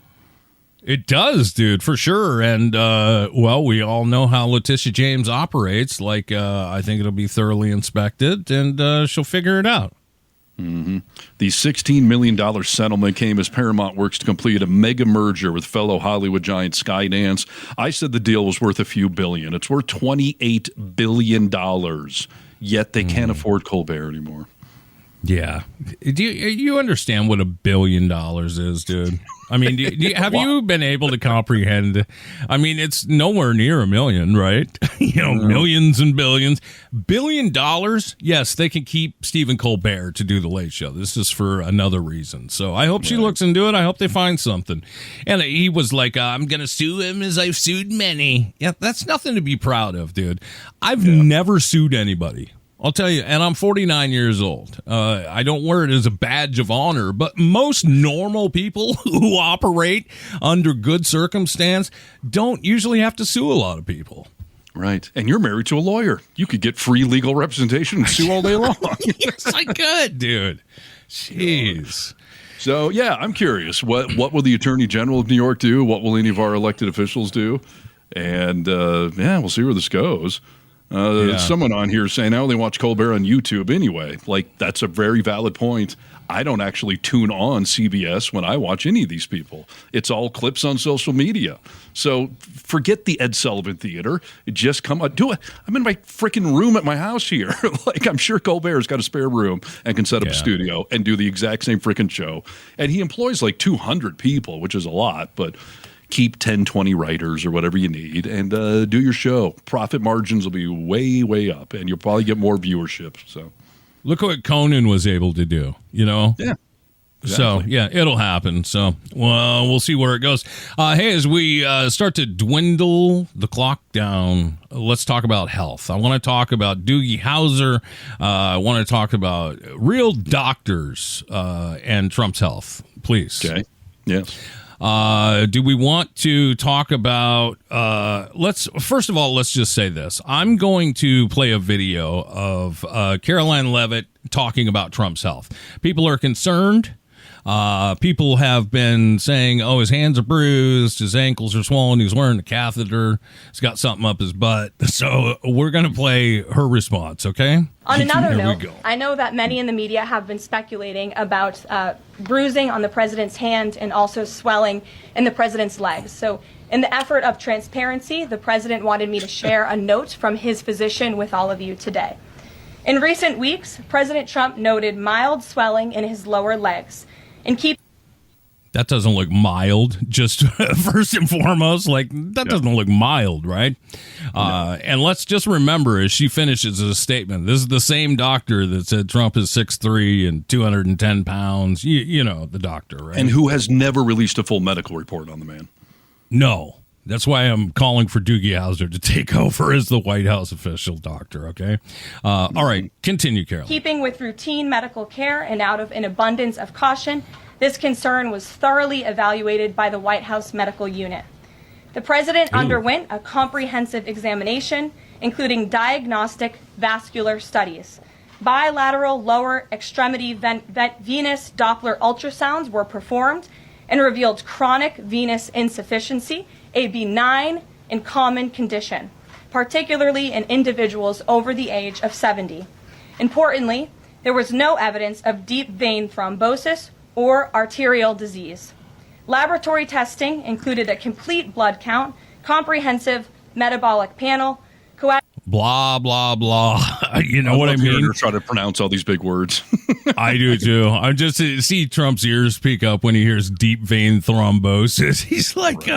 It does, dude, for sure. And, we all know how Letitia James operates. Like, I think it'll be thoroughly inspected, and she'll figure it out. Mm-hmm. The $16 million settlement came as Paramount works to complete a mega merger with fellow Hollywood giant Skydance. I said the deal was worth a few billion. It's worth $28 billion, yet they can't afford Colbert anymore. Yeah. Do you understand what $1 billion is, dude? I mean, have you been able to comprehend? I mean, it's nowhere near $1 million, right? Millions and billions. $1 billion? Yes, they can keep Stephen Colbert to do the Late Show. This is for another reason. So I hope she looks into it. I hope they find something. And he was like, I'm going to sue him as I've sued many. Yeah, that's nothing to be proud of, dude. I've never sued anybody. I'll tell you, and I'm 49 years old. I don't wear it as a badge of honor, but most normal people who operate under good circumstance don't usually have to sue a lot of people. Right. And you're married to a lawyer. You could get free legal representation and sue all day long. Yes, I could, dude. Jeez. So, yeah, I'm curious. What will the Attorney General of New York do? What will any of our elected officials do? And, we'll see where this goes. Someone on here saying I only watch Colbert on YouTube anyway. Like, that's a very valid point. I don't actually tune on CBS when I watch any of these people. It's all clips on social media. So forget the Ed Sullivan Theater. Just come on, do it. I'm in my freaking room at my house here. Like, I'm sure Colbert's got a spare room and can set up a studio and do the exact same freaking show. And he employs like 200 people, which is a lot, but keep 10, 20 writers or whatever you need and do your show. Profit margins will be way, way up, and you'll probably get more viewership. So, look what Conan was able to do, Yeah. Exactly. So, it'll happen. So, well, we'll see where it goes. Hey, as we start to dwindle the clock down, let's talk about health. I want to talk about Doogie Howser. I want to talk about real doctors and Trump's health, please. Okay. Yes. Do we want to talk about first of all, let's just say this. I'm going to play a video of Caroline Leavitt talking about Trump's health. People are concerned. People have been saying, his hands are bruised, his ankles are swollen, he's wearing a catheter, he's got something up his butt. So we're going to play her response, okay? On another note, I know that many in the media have been speculating about bruising on the president's hand and also swelling in the president's legs. So in the effort of transparency, the president wanted me to share a note from his physician with all of you today. In recent weeks, President Trump noted mild swelling in his lower legs. That doesn't look mild, just first and foremost. Like, that doesn't look mild, right? And let's just remember, as she finishes a statement, this is the same doctor that said Trump is 6'3" and 210 pounds. You know, the doctor, right? And who has never released a full medical report on the man. No. That's why I'm calling for Doogie Howser to take over as the White House official doctor, okay? All right, continue, Carol. Keeping with routine medical care and out of an abundance of caution, this concern was thoroughly evaluated by the White House medical unit. The president underwent a comprehensive examination, including diagnostic vascular studies. Bilateral lower extremity venous Doppler ultrasounds were performed and revealed chronic venous insufficiency, a benign and common condition, particularly in individuals over the age of 70. Importantly, there was no evidence of deep vein thrombosis or arterial disease. Laboratory testing included a complete blood count, comprehensive metabolic panel, blah, blah, blah. You know what I mean? You're trying to pronounce all these big words. I do, too. I just see Trump's ears peek up when he hears deep vein thrombosis. He's like,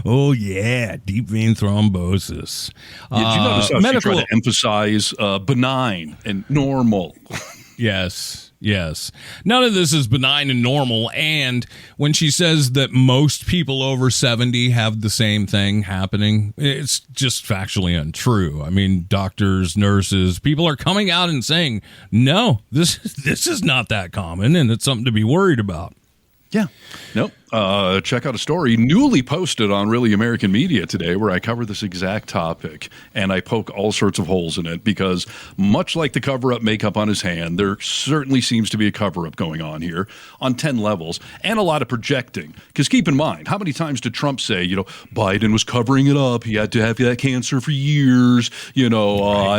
oh, yeah, deep vein thrombosis. Did you notice how she tried to emphasize benign and normal? Yes. None of this is benign and normal. And when she says that most people over 70 have the same thing happening, it's just factually untrue. I mean, doctors, nurses, people are coming out and saying, no, this is not that common, and it's something to be worried about. Yeah. Nope. Check out a story newly posted on Really American Media today where I cover this exact topic, and I poke all sorts of holes in it because much like the cover-up makeup on his hand, there certainly seems to be a cover-up going on here on 10 levels and a lot of projecting. Because keep in mind, how many times did Trump say, Biden was covering it up. He had to have that cancer for years. I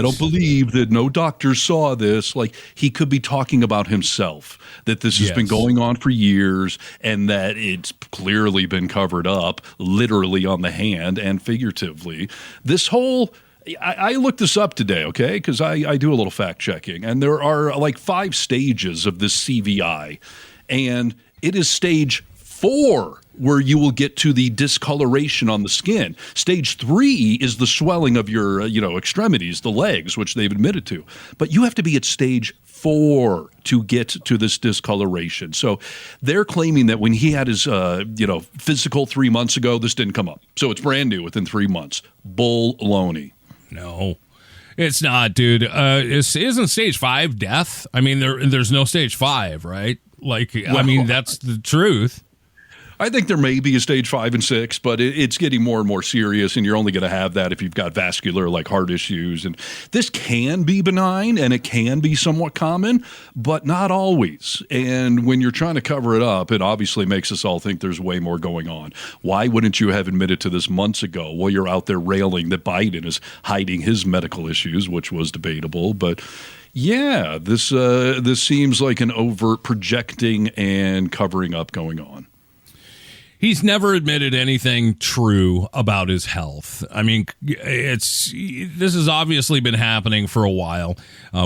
don't believe that no doctors saw this. Like, he could be talking about himself, that this has been going on for years and that it's clearly been covered up, literally on the hand and figuratively. This whole I looked this up today, okay, because I do a little fact checking, and there are like 5 stages of this CVI, and it is stage 4 where you will get to the discoloration on the skin. Stage 3 is the swelling of your extremities, the legs, which they've admitted to. But you have to be at stage 4 to get to this discoloration. So they're claiming that when he had his physical 3 months ago, this didn't come up. So it's brand new within 3 months. Bull-loney. No. It's not, dude. Isn't stage 5 death? I mean, there's no stage 5, right? That's the truth. I think there may be a stage 5 and 6, but it's getting more and more serious, and you're only going to have that if you've got vascular, like heart issues. And this can be benign, and it can be somewhat common, but not always. And when you're trying to cover it up, it obviously makes us all think there's way more going on. Why wouldn't you have admitted to this months ago while you're out there railing that Biden is hiding his medical issues, which was debatable, but... yeah, this seems like an overt projecting and covering up going on. He's never admitted anything true about his health. I mean, this has obviously been happening for a while.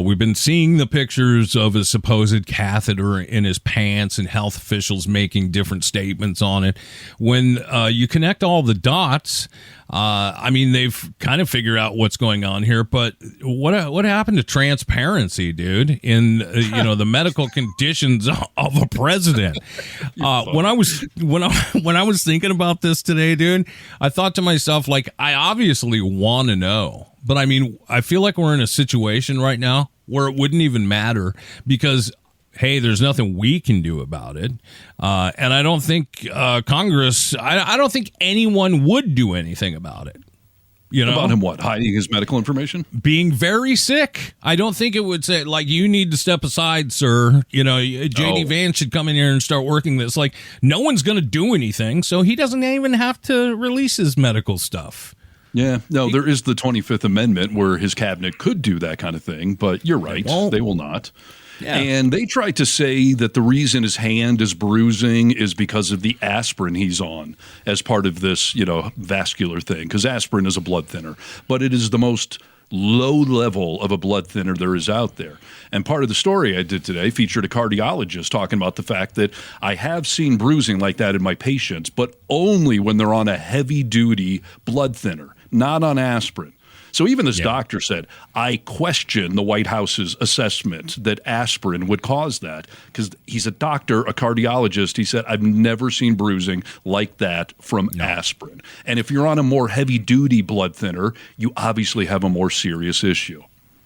We've been seeing the pictures of a supposed catheter in his pants and health officials making different statements on it. When you connect all the dots, they've kind of figured out what's going on here. But what happened to transparency, dude, in the medical conditions of a president? When I was thinking about this today, dude, I thought to myself, like, I obviously want to know, but I mean, I feel like we're in a situation right now where it wouldn't even matter because, hey, there's nothing we can do about it. And I don't think Congress, I don't think anyone would do anything about it. About him what? Hiding his medical information? Being very sick. I don't think it would say, like, you need to step aside, sir. J.D. Vance should come in here and start working this. Like, no one's going to do anything, so he doesn't even have to release his medical stuff. Yeah, no, there is the 25th Amendment where his cabinet could do that kind of thing, but you're right. They will not. Yeah. And they tried to say that the reason his hand is bruising is because of the aspirin he's on as part of this, vascular thing, because aspirin is a blood thinner. But it is the most low level of a blood thinner there is out there. And part of the story I did today featured a cardiologist talking about the fact that I have seen bruising like that in my patients, but only when they're on a heavy-duty blood thinner, not on aspirin. So even this doctor said, I question the White House's assessment that aspirin would cause that, because he's a doctor, a cardiologist. He said, I've never seen bruising like that from aspirin. And if you're on a more heavy-duty blood thinner, you obviously have a more serious issue.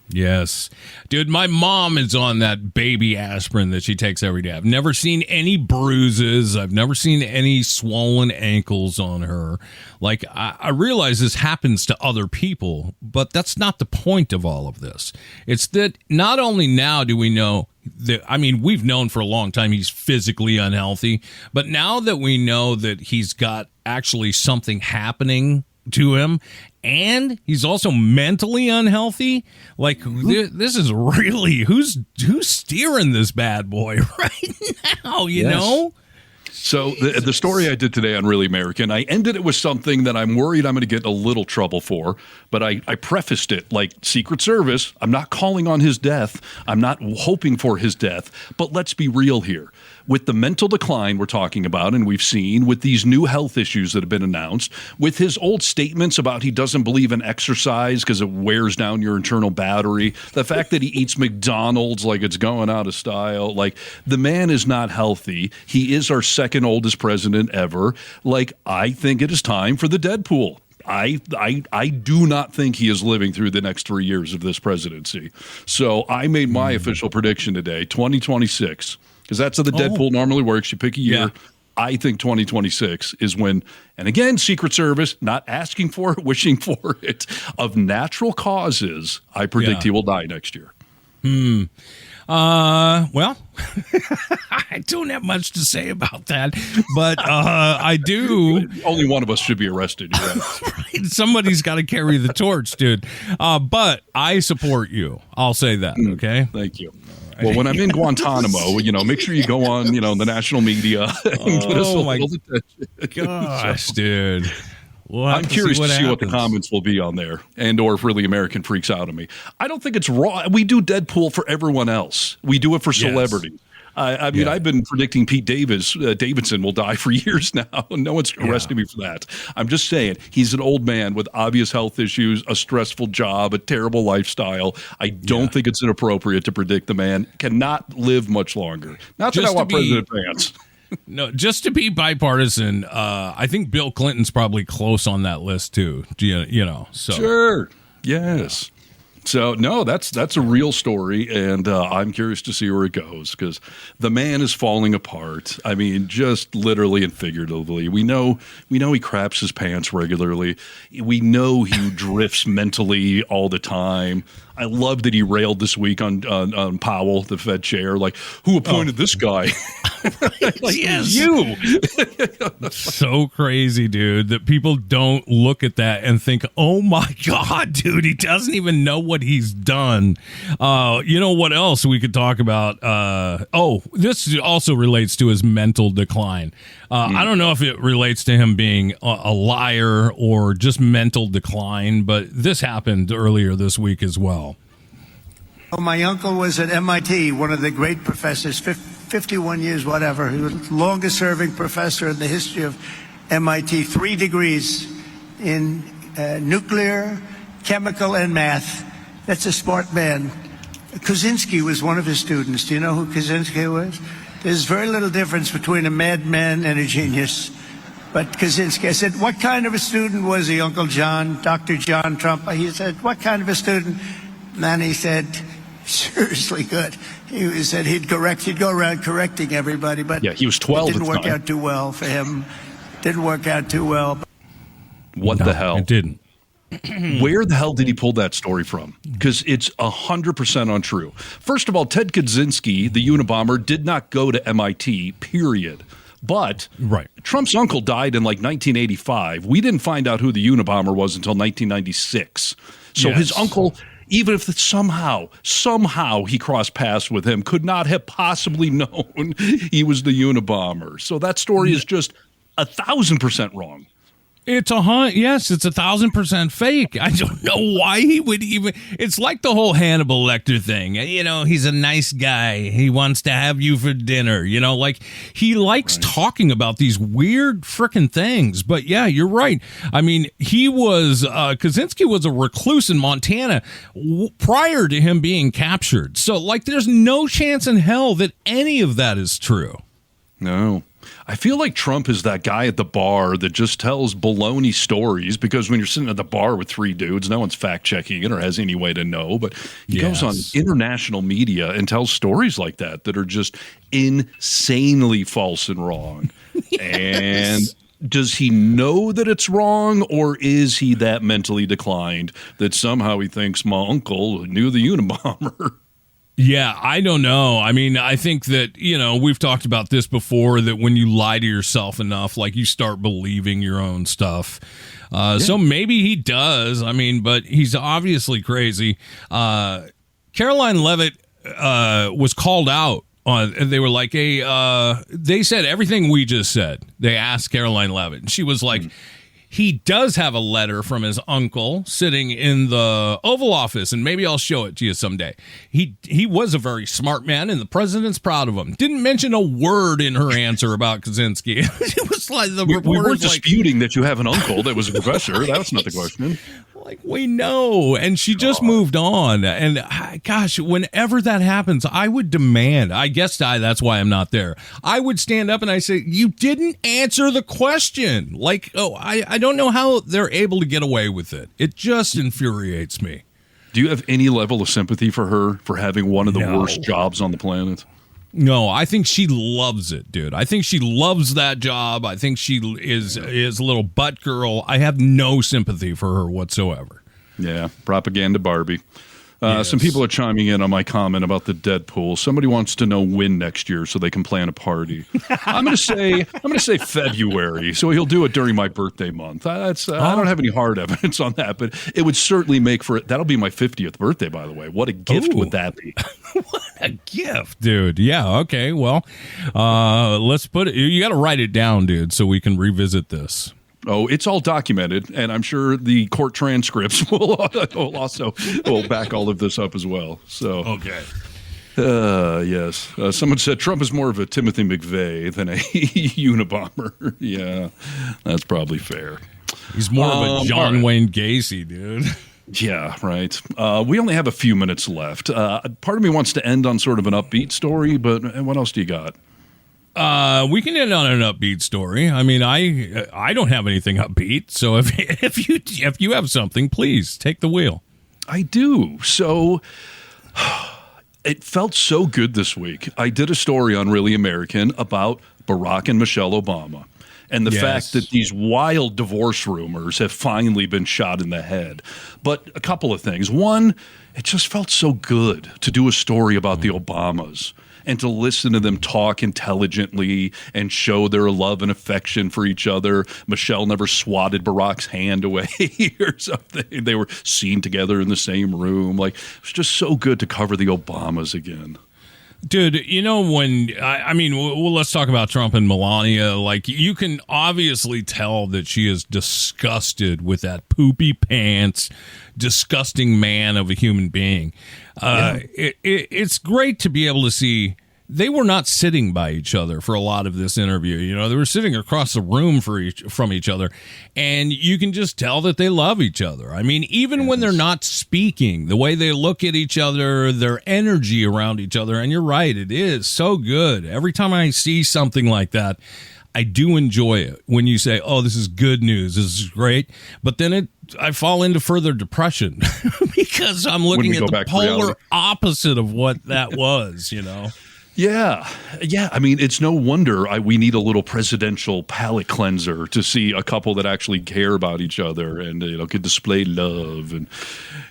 Yes. Dude, my mom is on that baby aspirin that she takes every day. I've never seen any bruises. I've never seen any swollen ankles on her. Like, I realize this happens to other people, but that's not the point of all of this. It's that not only now do we know that, I mean, we've known for a long time he's physically unhealthy, but now that we know that he's got actually something happening to him, and he's also mentally unhealthy. Like, this is really who's steering this bad boy right now, you know? So the story I did today on Really American, I ended it with something that I'm worried I'm going to get in a little trouble for, but I prefaced it like Secret Service. I'm not calling on his death. I'm not hoping for his death, but let's be real here. With the mental decline we're talking about, and we've seen, with these new health issues that have been announced, with his old statements about he doesn't believe in exercise because it wears down your internal battery, the fact that he eats McDonald's like it's going out of style, like, the man is not healthy. He is our second oldest president ever. Like, I think it is time for the Deadpool. I do not think he is living through the next 3 years of this presidency. So I made my official prediction today, 2026. Because that's how the Deadpool normally works. You pick a year. Yeah. I think 2026 is when, and again, Secret Service, not asking for it, wishing for it, of natural causes, I predict he will die next year. Well, I don't have much to say about that, but I do. Only one of us should be arrested. You're right. Right. Somebody's got to carry the torch, dude. But I support you. I'll say that, okay? Thank you. Well, when I'm in Guantanamo, make sure you go on, the national media and get us a little attention. Gosh, dude. I'm curious to see what the comments will be on there, and or if really American freaks out on me. I don't think it's wrong. We do Deadpool for everyone else. We do it for celebrities. I mean, I've been predicting Pete Davidson will die for years now. No one's arresting me for that. I'm just saying he's an old man with obvious health issues, a stressful job, a terrible lifestyle. I don't think it's inappropriate to predict the man cannot live much longer. Not that I want President Vance. No, just to be bipartisan, I think Bill Clinton's probably close on that list too. You know, so sure, yes. So no, that's a real story, and I'm curious to see where it goes because the man is falling apart. I mean, just literally and figuratively. We know he craps his pants regularly. We know he drifts mentally all the time. I love that he railed this week on Powell, the Fed chair, like, who appointed this guy? Like, you. So crazy, dude, that people don't look at that and think, oh my God, dude, he doesn't even know what he's done. You know what else we could talk about? This also relates to his mental decline. I don't know if it relates to him being a liar or just mental decline, but this happened earlier this week as well. My uncle was at MIT, one of the great professors, 51 years, whatever. He was the longest serving professor in the history of MIT, 3 degrees in nuclear, chemical, and math. That's a smart man. Kaczynski was one of his students. Do you know who Kaczynski was? There's very little difference between a madman and a genius. But Kaczynski, I said, what kind of a student was he, Uncle John, Dr. John Trump? He said, what kind of a student? And he said, seriously good. He said he'd go around correcting everybody, but he was 12. It didn't work out too well for him. Didn't work out too well. What the hell? It didn't. Where the hell did he pull that story from? Because it's 100% untrue. First of all, Ted Kaczynski, the Unabomber, did not go to MIT, period. But Trump's uncle died in like 1985. We didn't find out who the Unabomber was until 1996. So his uncle, even if somehow he crossed paths with him, could not have possibly known he was the Unabomber. So that story is just 1,000% wrong. It's 1,000% fake. I don't know why he would even. It's like the whole Hannibal Lecter thing. You know, he's a nice guy. He wants to have you for dinner. You know, like he likes talking about these weird frickin' things. But yeah, you're right. I mean, he was Kaczynski was a recluse in Montana prior to him being captured. So, like, there's no chance in hell that any of that is true. No. I feel like Trump is that guy at the bar that just tells baloney stories because when you're sitting at the bar with 3 dudes, no one's fact-checking it or has any way to know, but he goes on international media and tells stories like that are just insanely false and wrong. And does he know that it's wrong, or is he that mentally declined that somehow he thinks my uncle knew the Unabomber? Yeah, I don't know. I mean, I think that, you know, we've talked about this before, that when you lie to yourself enough, like you start believing your own stuff. So maybe he does. I mean, but he's obviously crazy. Caroline Leavitt was called out on, and they were like, hey, they said everything we just said. They asked Caroline Leavitt, and she was like, he does have a letter from his uncle sitting in the Oval Office, and maybe I'll show it to you someday. He was a very smart man, and the president's proud of him. Didn't mention a word in her answer about Kaczynski. It was like the we weren't disputing that you have an uncle that was a professor. That's not the question. Like, we know. And she just moved on. And gosh, whenever that happens, I would demand, that's why I'm not there. I would stand up and I say, you didn't answer the question. Like, I don't know how they're able to get away with it. It just infuriates me. Do you have any level of sympathy for her for having one of the worst jobs on the planet? No, I think she loves it, dude. I think she loves that job. I think she is a little butt girl. I have no sympathy for her whatsoever. Yeah, propaganda Barbie. Some people are chiming in on my comment about the Deadpool. Somebody wants to know when next year so they can plan a party. I'm going to say February. So he'll do it during my birthday month. I don't have any hard evidence on that, but it would certainly make for it. That'll be my 50th birthday, by the way. What a gift would that be? What a gift, dude. Yeah. Okay. Well, let's put it. You got to write it down, dude, so we can revisit this. Oh, it's all documented, and I'm sure the court transcripts will back all of this up as well. So okay. Yes. Someone said Trump is more of a Timothy McVeigh than a Unabomber. Yeah, that's probably fair. He's more of a John Wayne Gacy, dude. Yeah, right. We only have a few minutes left. Part of me wants to end on sort of an upbeat story, but what else do you got? We can end on an upbeat story. I mean, I don't have anything upbeat, so if you have something, please take the wheel. I do. So it felt so good this week. I did a story on Really American about Barack and Michelle Obama. And the fact that these wild divorce rumors have finally been shot in the head. But a couple of things. One, it just felt so good to do a story about the Obamas and to listen to them talk intelligently and show their love and affection for each other. Michelle never swatted Barack's hand away or something. They were seen together in the same room. Like, it was just so good to cover the Obamas again. Dude, you know, let's talk about Trump and Melania. Like, you can obviously tell that she is disgusted with that poopy pants, disgusting man of a human being. It's great to be able to see they were not sitting by each other for a lot of this interview. You know, they were sitting across the room from each other, and you can just tell that they love each other. I mean, even when they're not speaking, the way they look at each other, their energy around each other, and you're right, it is so good. Every time I see something like that, I do enjoy it when you say, oh, this is good news, this is great, but then I fall into further depression because I'm looking at the polar opposite of what that was, you know? Yeah. I mean, it's no wonder we need a little presidential palate cleanser to see a couple that actually care about each other and, you know, could display love.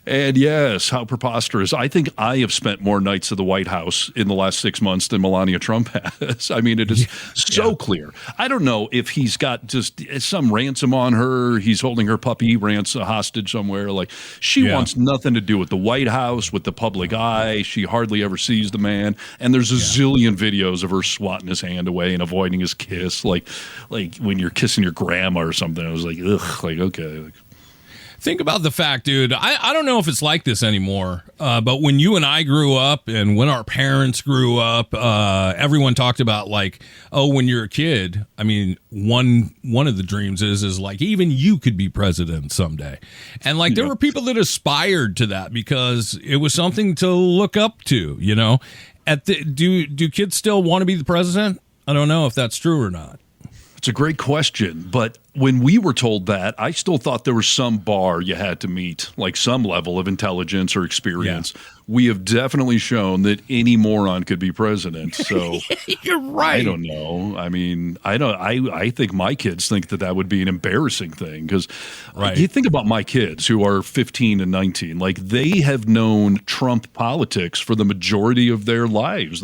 And yes, how preposterous. I think I have spent more nights at the White House in the last 6 months than Melania Trump has. I mean, it is so clear. I don't know if he's got just some ransom on her. He's holding her puppy hostage somewhere. Like, she wants nothing to do with the White House, with the public eye. She hardly ever sees the man. And there's a zillion videos of her swatting his hand away and avoiding his kiss, like when you're kissing your grandma or something. I was like, ugh, like, okay. Think about the fact, dude, I don't know if it's like this anymore, but when you and I grew up and when our parents grew up, everyone talked about, like, oh, when you're a kid, I mean, one of the dreams is like, even you could be president someday. And, like, there were people that aspired to that because it was something to look up to, you know? Do kids still want to be the president? I don't know if that's true or not. It's a great question, but when we were told that, I still thought there was some bar you had to meet, like some level of intelligence or experience. Yeah. We have definitely shown that any moron could be president. So you're right. I don't know. I mean, I think my kids think that would be an embarrassing thing because you think about my kids who are 15 and 19, like they have known Trump politics for the majority of their lives.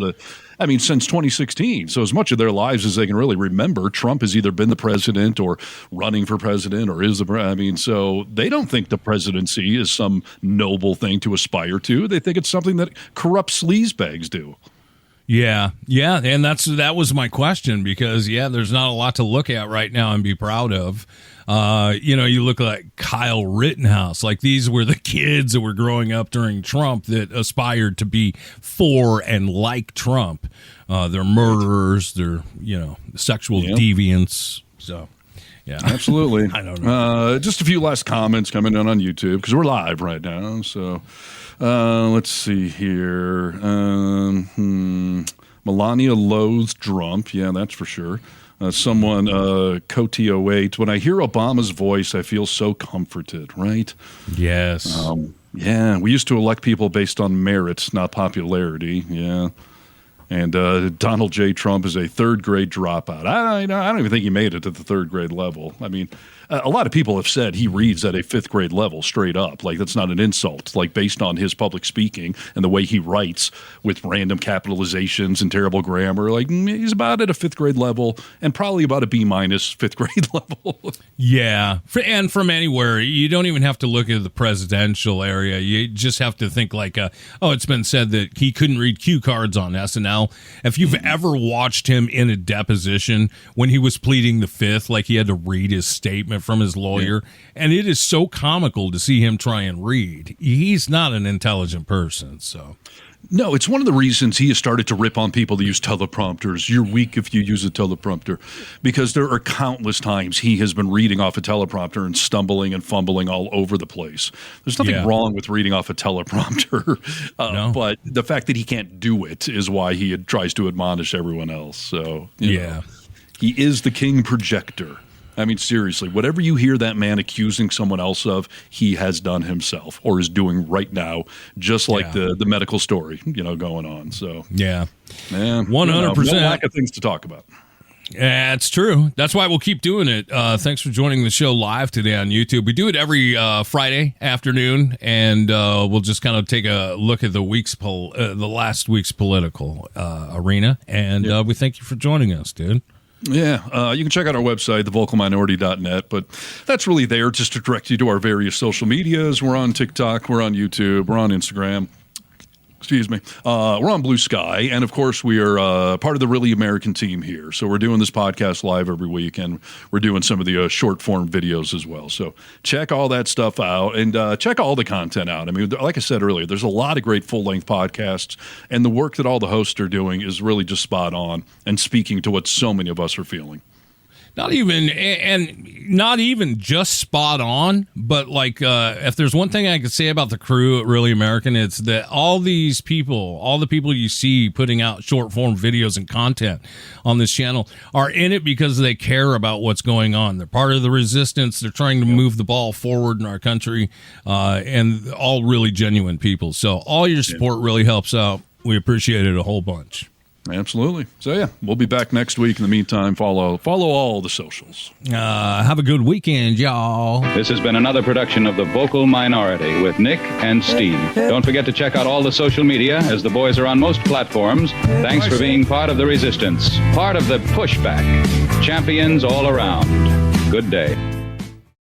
Since 2016. So as much of their lives as they can really remember, Trump has either been the president or running for president or is the president. So they don't think the presidency is some noble thing to aspire to. They think it's something that corrupt sleazebags do. Yeah, and that was my question because, there's not a lot to look at right now and be proud of. You look like Kyle Rittenhouse. Like, these were the kids that were growing up during Trump that aspired to be for and like Trump. They're murderers. They're, sexual deviants. So, yeah. Absolutely. I don't know. Just a few last comments coming in on YouTube because we're live right now. So let's see here. Melania loathes Trump. Yeah, that's for sure. Someone, Coty08, when I hear Obama's voice, I feel so comforted, right? Yes. We used to elect people based on merits, not popularity. Yeah. And Donald J. Trump is a third-grade dropout. I don't even think he made it to the third-grade level. I mean, a lot of people have said he reads at a fifth-grade level straight up. Like, that's not an insult. Like, based on his public speaking and the way he writes with random capitalizations and terrible grammar, like, he's about at a fifth-grade level and probably about a B-minus fifth-grade level. Yeah. And from anywhere, you don't even have to look at the presidential area. You just have to think like, it's been said that he couldn't read cue cards on SNL trial. If you've ever watched him in a deposition when he was pleading the fifth, like he had to read his statement from his lawyer, and it is so comical to see him try and read. He's not an intelligent person, so... No, it's one of the reasons he has started to rip on people that use teleprompters. You're weak if you use a teleprompter, because there are countless times he has been reading off a teleprompter and stumbling and fumbling all over the place. There's nothing wrong with reading off a teleprompter, but the fact that he can't do it is why he tries to admonish everyone else. So, you know, he is the king projector. I mean, seriously, whatever you hear that man accusing someone else of, he has done himself or is doing right now, just like the medical story, going on. So, man, 100%. No lack of things to talk about. Yeah, it's true. That's why we'll keep doing it. Thanks for joining the show live today on YouTube. We do it every Friday afternoon, and we'll just kind of take a look at the last week's political arena. And we thank you for joining us, dude. Yeah, you can check out our website, thevocalminority.net, but that's really there just to direct you to our various social medias. We're on TikTok, we're on YouTube, we're on Instagram. Excuse me. We're on Blue Sky, and of course, we are part of the Really American team here. So we're doing this podcast live every week, and we're doing some of the short-form videos as well. So check all that stuff out, and check all the content out. I mean, like I said earlier, there's a lot of great full-length podcasts, and the work that all the hosts are doing is really just spot on and speaking to what so many of us are feeling. Not even just spot on, but like if there's one thing I could say about the crew at Really American, it's that all the people you see putting out short form videos and content on this channel are in it because they care about what's going on. They're part of the resistance. They're trying to move the ball forward in our country, and all really genuine people. So all your support really helps out. We appreciate it a whole bunch. Absolutely. So, yeah, we'll be back next week. In the meantime, follow all the socials. Have a good weekend, y'all. This has been another production of The Vocal Minority with Nick and Steve. Don't forget to check out all the social media, as the boys are on most platforms. Thanks for being part of the resistance, part of the pushback. Champions all around. Good day.